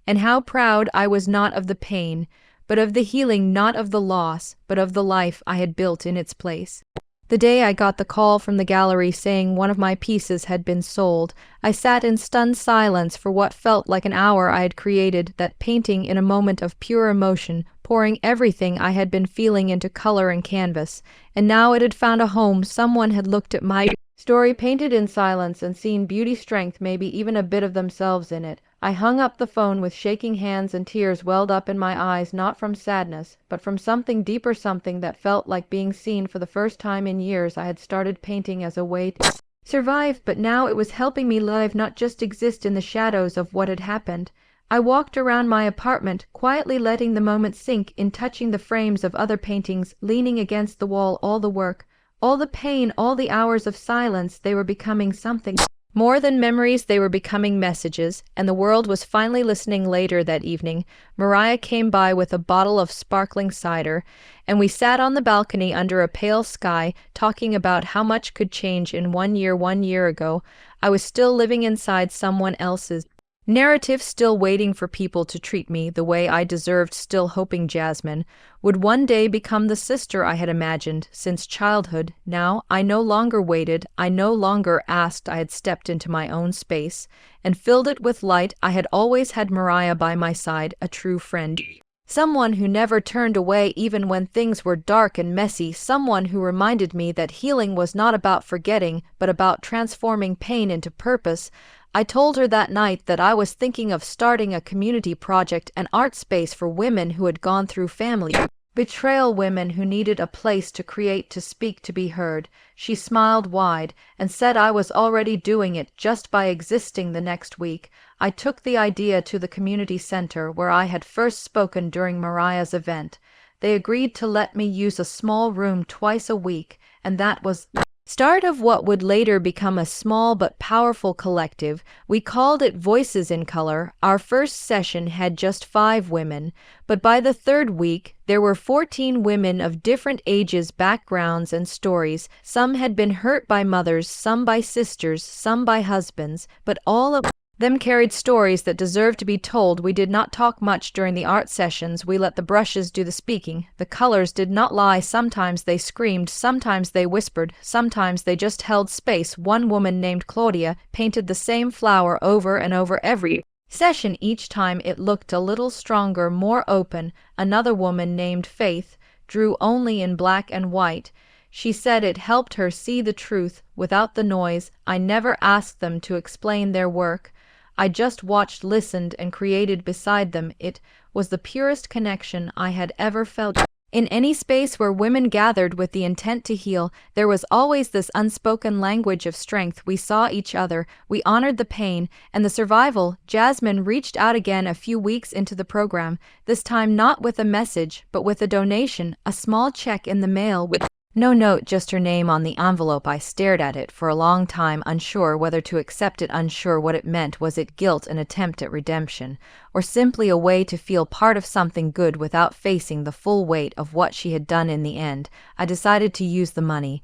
and how proud I was, not of the pain, but of the healing, not of the loss, but of the life I had built in its place. The day I got the call from the gallery saying one of my pieces had been sold, I sat in stunned silence for what felt like an hour. I had created that painting in a moment of pure emotion, pouring everything I had been feeling into color and canvas. And now it had found a home. Someone had looked at my story painted in silence and seen beauty, strength, maybe even a bit of themselves in it. I hung up the phone with shaking hands, and tears welled up in my eyes, not from sadness, but from something deeper, something that felt like being seen. For the first time in years, I had started painting as a way to survive, but now it was helping me live, not just exist in the shadows of what had happened. I walked around my apartment, quietly letting the moment sink in, touching the frames of other paintings, leaning against the wall. All the work, all the pain, all the hours of silence, they were becoming something more than memories. They were becoming messages, and the world was finally listening. Later that evening, Mariah came by with a bottle of sparkling cider, and we sat on the balcony under a pale sky, talking about how much could change in 1 year. 1 year ago, I was still living inside someone else's narrative, still waiting for people to treat me the way I deserved, still hoping Jasmine would one day become the sister I had imagined since childhood. Now, I no longer waited, I no longer asked. I had stepped into my own space and filled it with light. I had always had Mariah by my side, a true friend. Someone who never turned away even when things were dark and messy, someone who reminded me that healing was not about forgetting, but about transforming pain into purpose. I told her that night that I was thinking of starting a community project, an art space for women who had gone through family betrayal, women who needed a place to create, to speak, to be heard. She smiled wide and said I was already doing it just by existing. The next week, I took the idea to the community center where I had first spoken during Mariah's event. They agreed to let me use a small room twice a week, and that was start of what would later become a small but powerful collective. We called it Voices in Color. Our first session had just 5 women, but by the 3rd week, there were 14 women of different ages, backgrounds, and stories. Some had been hurt by mothers, some by sisters, some by husbands, but all of them carried stories that deserved to be told. We did not talk much during the art sessions. We let the brushes do the speaking. The colors did not lie. Sometimes they screamed, sometimes they whispered, sometimes they just held space. One woman named Claudia painted the same flower over and over every session. Each time it looked a little stronger, more open. Another woman named Faith drew only in black and white. She said it helped her see the truth without the noise. I never asked them to explain their work. I just watched, listened, and created beside them. It was the purest connection I had ever felt. In any space where women gathered with the intent to heal, there was always this unspoken language of strength. We saw each other, we honored the pain and the survival. Jasmine reached out again a few weeks into the program, this time not with a message, but with a donation, a small check in the mail with no note, just her name on the envelope. I stared at it for a long time, unsure whether to accept it, unsure what it meant. Was it guilt, an attempt at redemption, or simply a way to feel part of something good without facing the full weight of what she had done? In the end, I decided to use the money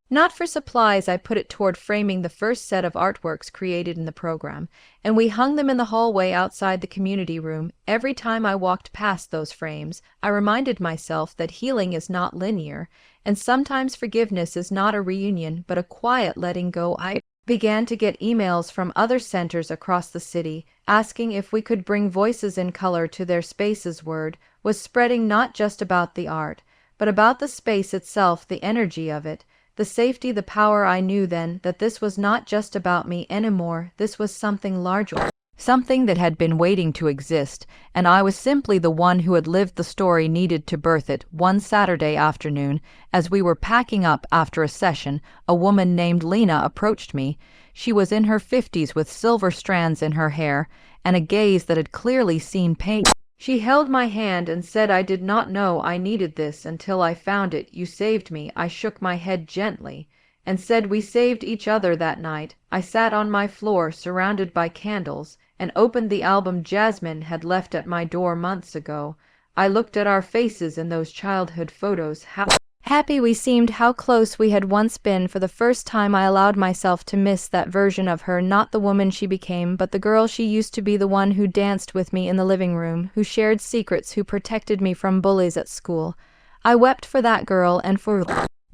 not for supplies. I put it toward framing the first set of artworks created in the program, and we hung them in the hallway outside the community room. Every time I walked past those frames, I reminded myself that healing is not linear, and sometimes forgiveness is not a reunion, but a quiet letting go. I began to get emails from other centers across the city, asking if we could bring Voices in Color to their spaces. Word was spreading, not just about the art, but about the space itself, the energy of it, the safety, the power. I knew then that this was not just about me anymore. This was something larger, something that had been waiting to exist, and I was simply the one who had lived the story, needed to birth it. One Saturday afternoon, as we were packing up after a session, a woman named Lena approached me. She was in her 50s with silver strands in her hair and a gaze that had clearly seen pain. She held my hand and said, I did not know I needed this until I found it. You saved me. I shook my head gently and said, we saved each other that night. I sat on my floor, surrounded by candles, and opened the album Jasmine had left at my door months ago. I looked at our faces in those childhood photos. How happy we seemed, how close we had once been. For the first time I allowed myself to miss that version of her, not the woman she became, but the girl she used to be, the one who danced with me in the living room, who shared secrets, who protected me from bullies at school. I wept for that girl and for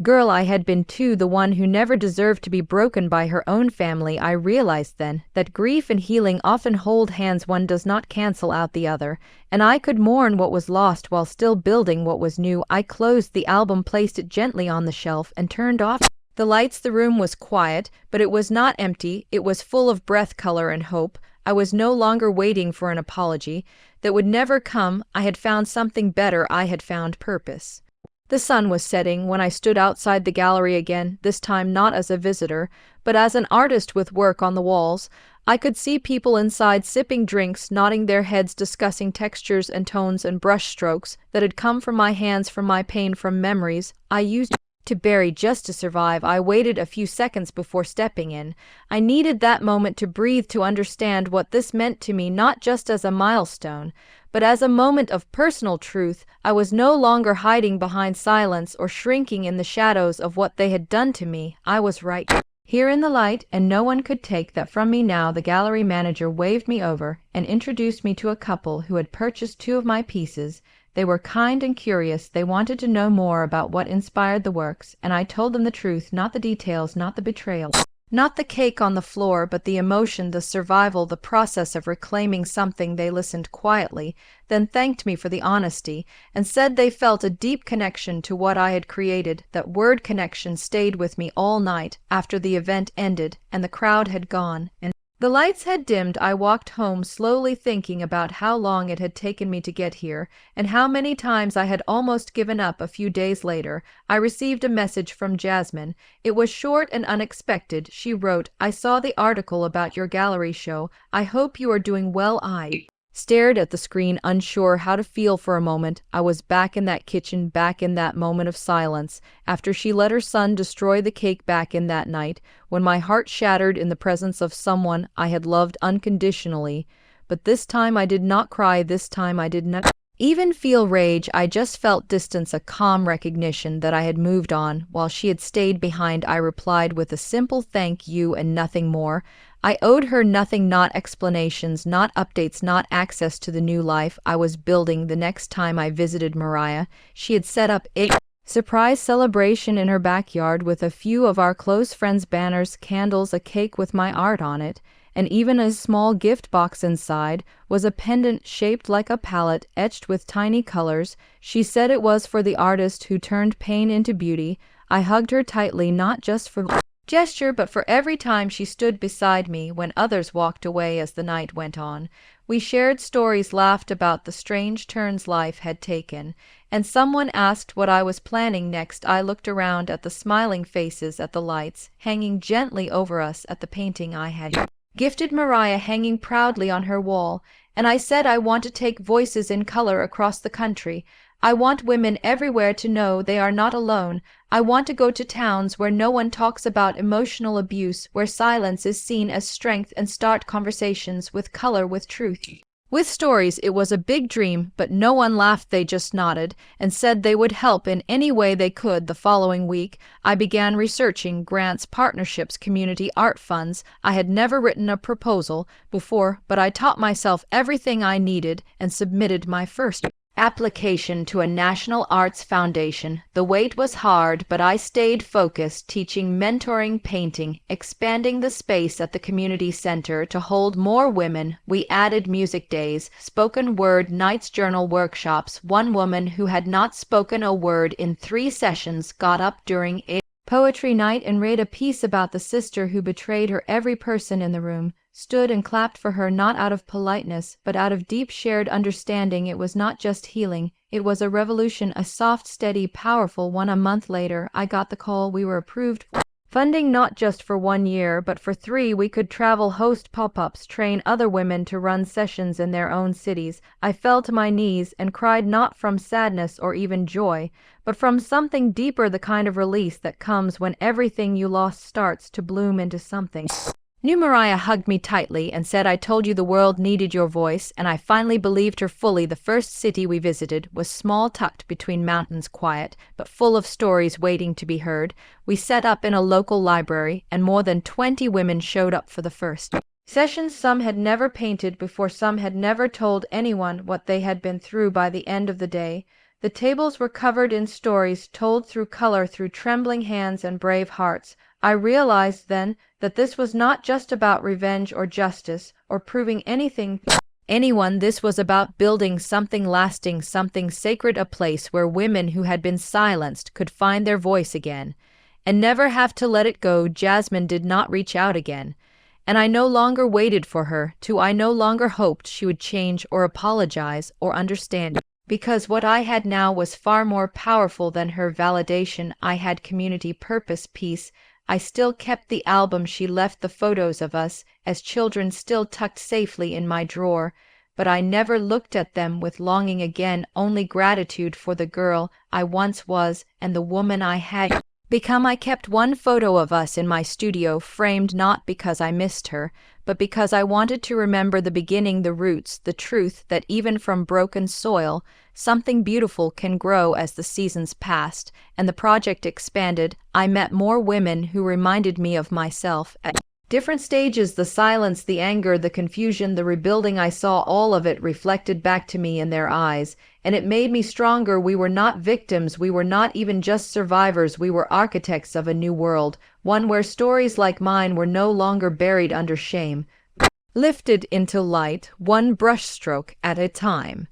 girl I had been too, the one who never deserved to be broken by her own family. I realized then that grief and healing often hold hands, one does not cancel out the other, and I could mourn what was lost while still building what was new. I closed the album, placed it gently on the shelf, and turned off the lights. The room was quiet, but it was not empty. It was full of breath, color, and hope. I was no longer waiting for an apology that would never come. I had found something better. I had found purpose. The sun was setting when I stood outside the gallery again, this time not as a visitor, but as an artist with work on the walls. I could see people inside sipping drinks, nodding their heads, discussing textures and tones and brush strokes that had come from my hands, from my pain, from memories I used to bury just to survive. I waited a few seconds before stepping in. I needed that moment to breathe, to understand what this meant to me, not just as a milestone, but as a moment of personal truth. I was no longer hiding behind silence or shrinking in the shadows of what they had done to me. I was right here in the light, and no one could take that from me now. The gallery manager waved me over and introduced me to a couple who had purchased 2 of my pieces. They were kind and curious. They wanted to know more about what inspired the works, and I told them the truth, not the details, not the betrayal, not the cake on the floor, but the emotion, the survival, the process of reclaiming something. They listened quietly, then thanked me for the honesty, and said they felt a deep connection to what I had created. That word connection stayed with me all night. After the event ended and the crowd had gone and the lights had dimmed, I walked home slowly, thinking about how long it had taken me to get here, and how many times I had almost given up. A few days later, I received a message from Jasmine. It was short and unexpected. She wrote, "I saw the article about your gallery show. I hope you are doing well." I stared at the screen, unsure how to feel. For a moment, I was back in that kitchen, back in that moment of silence, after she let her son destroy the cake, back in that night, when my heart shattered in the presence of someone I had loved unconditionally. But this time I did not cry. This time I did not even feel rage. I just felt distance, a calm recognition that I had moved on, while she had stayed behind. I replied with a simple thank you and nothing more. I owed her nothing, not explanations, not updates, not access to the new life I was building. The next time I visited Mariah, she had set up a surprise celebration in her backyard with a few of our close friends' banners, candles, a cake with my art on it, and even a small gift box. Inside was a pendant shaped like a palette, etched with tiny colors. She said it was for the artist who turned pain into beauty. I hugged her tightly, not just for gesture, but for every time she stood beside me when others walked away. As the night went on, we shared stories, laughed about the strange turns life had taken, and someone asked what I was planning next. I looked around at the smiling faces, at the lights hanging gently over us, at the painting I had gifted Mariah hanging proudly on her wall, and I said, I want to take voices in color across the country. I want women everywhere to know they are not alone. I want to go to towns where no one talks about emotional abuse, where silence is seen as strength, and start conversations with color, with truth, with stories. It was a big dream, but no one laughed. They just nodded and said they would help in any way they could. The following week, I began researching grants, partnerships, community art funds. I had never written a proposal before, but I taught myself everything I needed and submitted my first application to a national arts foundation. The wait was hard, but I stayed focused, teaching, mentoring, painting, expanding the space at the community center to hold more women. We added music days, spoken word nights, journal workshops. One woman who had not spoken a word in 3 sessions got up during a poetry night and read a piece about the sister who betrayed her. Every person in the room stood and clapped for her, not out of politeness, but out of deep shared understanding. It was not just healing, it was a revolution, a soft, steady, powerful one. A month later, I got the call. We were approved for funding, not just for 1 year, but for 3. We could travel, host pop-ups, train other women to run sessions in their own cities. I fell to my knees and cried, not from sadness or even joy, but from something deeper, the kind of release that comes when everything you lost starts to bloom into something new. Mariah hugged me tightly and said, I told you the world needed your voice, and I finally believed her fully. The first city we visited was small, tucked between mountains, quiet, but full of stories waiting to be heard. We set up in a local library, and more than 20 women showed up for the first sessions. Some had never painted before, some had never told anyone what they had been through. By the end of the day, The tables were covered in stories told through color, through trembling hands and brave hearts. I realized then that this was not just about revenge or justice or proving anything to anyone. This was about building something lasting, something sacred, a place where women who had been silenced could find their voice again and never have to let it go. Jasmine did not reach out again, and I no longer waited for her to. I no longer hoped she would change or apologize or understand, because what I had now was far more powerful than her validation. I had community, purpose, peace. I still kept the album she left, the photos of us as children still tucked safely in my drawer, but I never looked at them with longing again, only gratitude for the girl I once was and the woman I had become. I kept one photo of us in my studio, framed not because I missed her, but because I wanted to remember the beginning, the roots, the truth that even from broken soil, something beautiful can grow. As the seasons passed and the project expanded, I met more women who reminded me of myself at different stages. The silence, the anger, the confusion, the rebuilding, I saw all of it reflected back to me in their eyes, and it made me stronger. We were not victims, we were not even just survivors, we were architects of a new world, one where stories like mine were no longer buried under shame, lifted into light, one brushstroke at a time.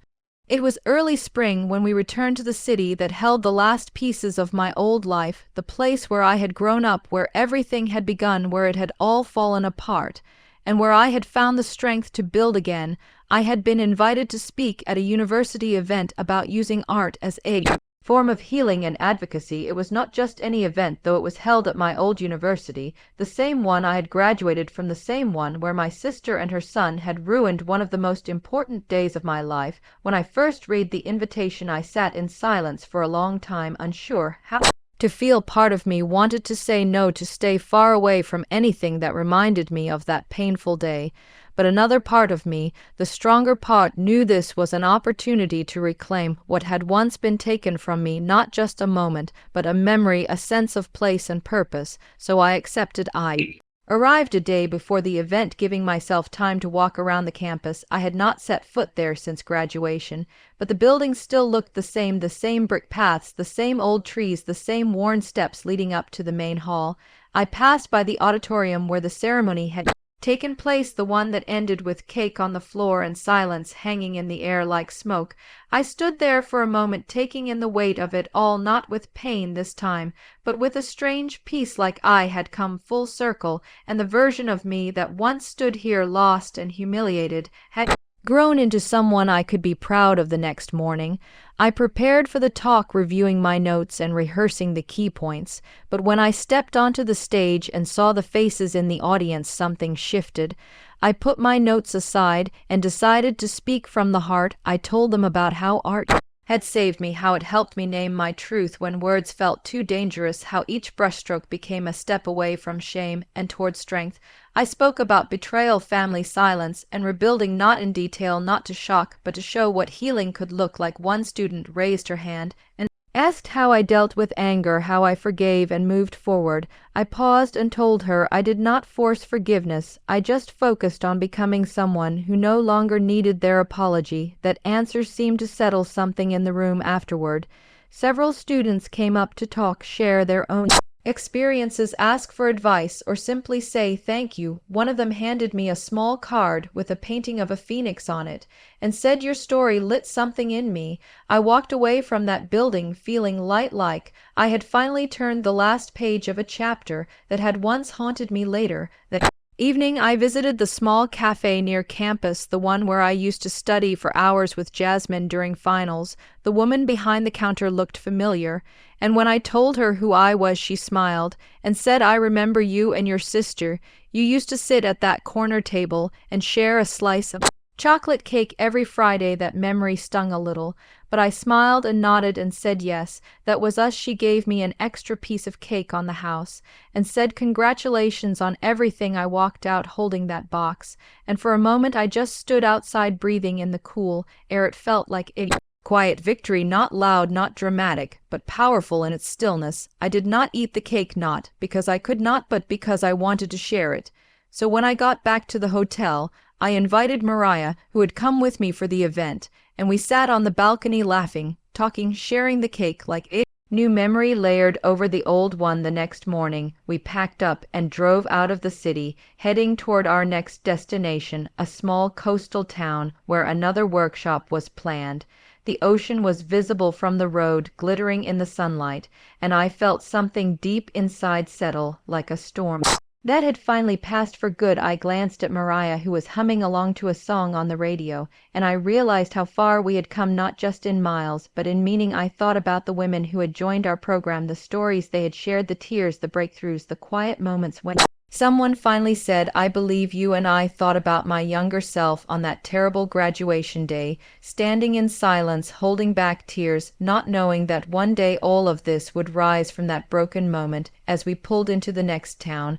It was early spring when we returned to the city that held the last pieces of my old life, the place where I had grown up, where everything had begun, where it had all fallen apart, and where I had found the strength to build again. I had been invited to speak at a university event about using art as a form of healing and advocacy. It was not just any event, though it was held at my old university, the same one I had graduated from, the same one where my sister and her son had ruined one of the most important days of my life. When I first read the invitation, I sat in silence for a long time, unsure how to feel. Part of me wanted to say no, to stay far away from anything that reminded me of that painful day. But another part of me, the stronger part, knew this was an opportunity to reclaim what had once been taken from me, not just a moment, but a memory, a sense of place and purpose. So I accepted. I arrived a day before the event, giving myself time to walk around the campus. I had not set foot there since graduation, but the building still looked the same brick paths, the same old trees, the same worn steps leading up to the main hall. I passed by the auditorium where the ceremony had taken place, the one that ended with cake on the floor and silence hanging in the air like smoke. I stood there for a moment, taking in the weight of it all, not with pain this time, but with a strange peace, like I had come full circle, and the version of me that once stood here lost and humiliated had grown into someone I could be proud of. The next morning, I prepared for the talk, reviewing my notes and rehearsing the key points, but when I stepped onto the stage and saw the faces in the audience, something shifted. I put my notes aside and decided to speak from the heart. I told them about how art had saved me, how it helped me name my truth when words felt too dangerous, how each brushstroke became a step away from shame and toward strength. I spoke about betrayal, family, silence, and rebuilding, not in detail, not to shock, but to show what healing could look like. One student raised her hand and asked how I dealt with anger, how I forgave and moved forward. I paused and told her I did not force forgiveness. I just focused on becoming someone who no longer needed their apology. That answer seemed to settle something in the room. Afterward, several students came up to talk, share their own experiences, ask for advice, or simply say thank you. One of them handed me a small card with a painting of a phoenix on it and said, "Your story lit something in me." I walked away from that building feeling light, like I had finally turned the last page of a chapter that had once haunted me. Later that evening, I visited the small cafe near campus, the one where I used to study for hours with Jasmine during finals. The woman behind the counter looked familiar, and when I told her who I was, she smiled and said, "I remember you and your sister. You used to sit at that corner table and share a slice of chocolate cake every Friday." That memory stung a little, but I smiled and nodded and said yes, that was us. She gave me an extra piece of cake on the house and said congratulations on everything. I walked out holding that box, and for a moment I just stood outside, breathing in the cool air. It felt like a quiet victory, not loud, not dramatic, but powerful in its stillness. I did not eat the cake, not because I could not, but because I wanted to share it. So when I got back to the hotel, I invited Mariah, who had come with me for the event, and we sat on the balcony laughing, talking, sharing the cake like it. New memory layered over the old one. The next morning, we packed up and drove out of the city, heading toward our next destination, a small coastal town where another workshop was planned. The ocean was visible from the road, glittering in the sunlight, and I felt something deep inside settle, like a storm that had finally passed for good. I glanced at Mariah, who was humming along to a song on the radio, and I realized how far we had come, not just in miles, but in meaning. I thought about the women who had joined our program, the stories they had shared, the tears, the breakthroughs, the quiet moments when someone finally said, "I believe you." And I thought about my younger self on that terrible graduation day, standing in silence, holding back tears, not knowing that one day all of this would rise from that broken moment. As we pulled into the next town,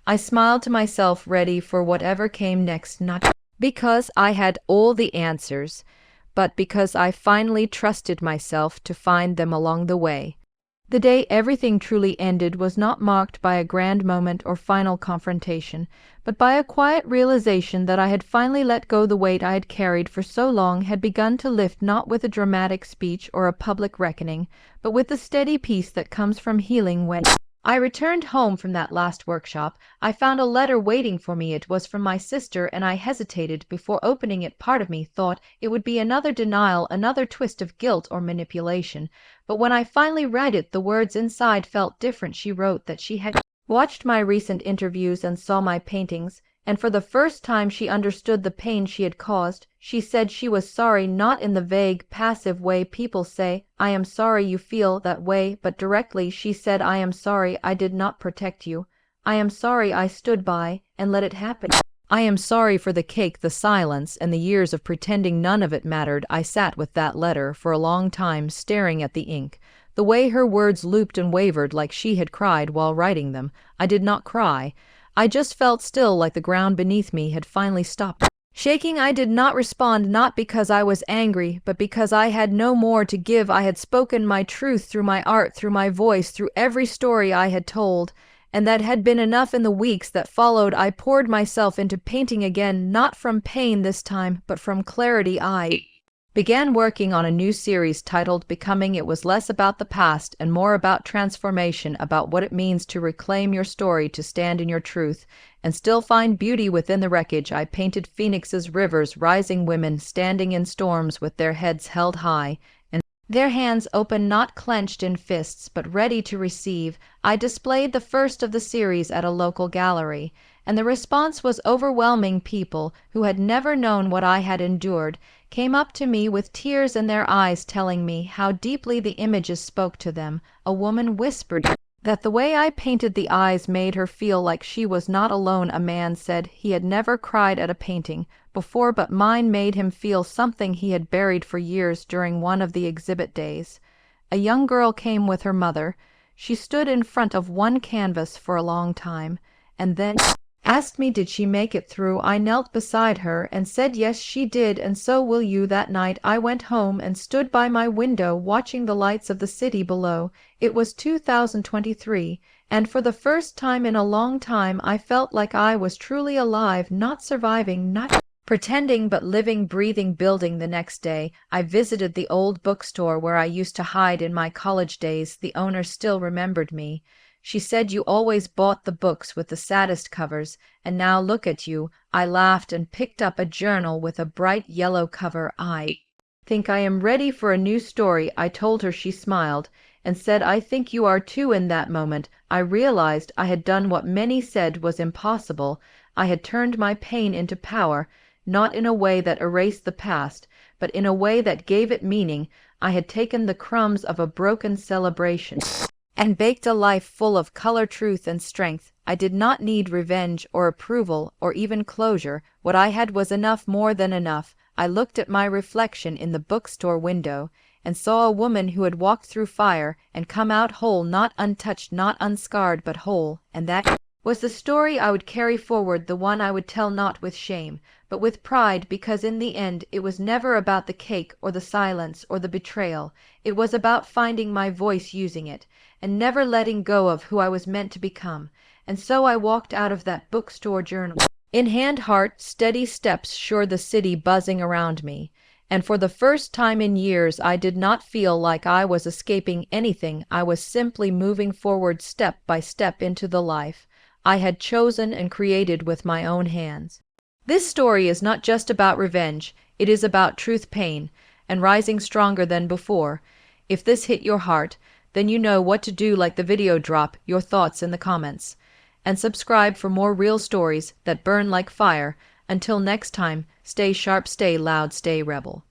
I smiled to myself, ready for whatever came next, not because I had all the answers, but because I finally trusted myself to find them along the way. The day everything truly ended was not marked by a grand moment or final confrontation, but by a quiet realization that I had finally let go. The weight I had carried for so long had begun to lift, not with a dramatic speech or a public reckoning, but with the steady peace that comes from healing. When I returned home from that last workshop, I found a letter waiting for me. It was from my sister, and I hesitated before opening it. Part of me thought it would be another denial, another twist of guilt or manipulation. But when I finally read it, the words inside felt different. She wrote that she had watched my recent interviews and saw my paintings, and for the first time she understood the pain she had caused. She said she was sorry, not in the vague, passive way people say, "I am sorry you feel that way," but directly. She said, "I am sorry I did not protect you. I am sorry I stood by and let it happen. I am sorry for the cake, the silence, and the years of pretending none of it mattered." I sat with that letter for a long time, staring at the ink. The way her words looped and wavered, like she had cried while writing them. I did not cry. I just felt still, like the ground beneath me had finally stopped shaking. I did not respond, not because I was angry, but because I had no more to give. I had spoken my truth through my art, through my voice, through every story I had told, and that had been enough. In the weeks that followed, I poured myself into painting again, not from pain this time, but from clarity. I began working on a new series titled Becoming. It was less about the past and more about transformation, about what it means to reclaim your story, to stand in your truth, and still find beauty within the wreckage. I painted phoenixes, rivers, rising women standing in storms with their heads held high, and their hands open, not clenched in fists, but ready to receive. I displayed the first of the series at a local gallery, and the response was overwhelming. People who had never known what I had endured came up to me with tears in their eyes, telling me how deeply the images spoke to them. A woman whispered that the way I painted the eyes made her feel like she was not alone. A man said he had never cried at a painting before, but mine made him feel something he had buried for years. During one of the exhibit days, a young girl came with her mother. She stood in front of one canvas for a long time, and then asked me, did she make it through? I knelt beside her and said yes, she did, and so will you. That night I went home and stood by my window watching the lights of the city below. It was 2023, and for the first time in a long time I felt like I was truly alive, not surviving, not pretending, but living, breathing, building. The next day, I visited the old bookstore where I used to hide in my college days. The owner still remembered me. She said, "You always bought the books with the saddest covers, and now look at you." I laughed and picked up a journal with a bright yellow cover. "I think I am ready for a new story," I told her. She smiled and said, "I think you are too." In that moment, I realized I had done what many said was impossible. I had turned my pain into power, not in a way that erased the past, but in a way that gave it meaning. I had taken the crumbs of a broken celebration and baked a life full of color, truth, and strength. I did not need revenge or approval or even closure. What I had was enough, more than enough. I looked at my reflection in the bookstore window and saw a woman who had walked through fire and come out whole, not untouched, not unscarred, but whole. And that was the story I would carry forward, the one I would tell not with shame, but with pride, because in the end it was never about the cake or the silence or the betrayal. It was about finding my voice, using it, and never letting go of who I was meant to become. And so I walked out of that bookstore, journal in hand, heart steady, steps sure, the city buzzing around me. And for the first time in years, I did not feel like I was escaping anything. I was simply moving forward step by step into the life I had chosen and created with my own hands. This story is not just about revenge, it is about truth, pain, and rising stronger than before. If this hit your heart, then you know what to do. Like the video, drop your thoughts in the comments, and subscribe for more real stories that burn like fire. Until next time, stay sharp, stay loud, stay rebel.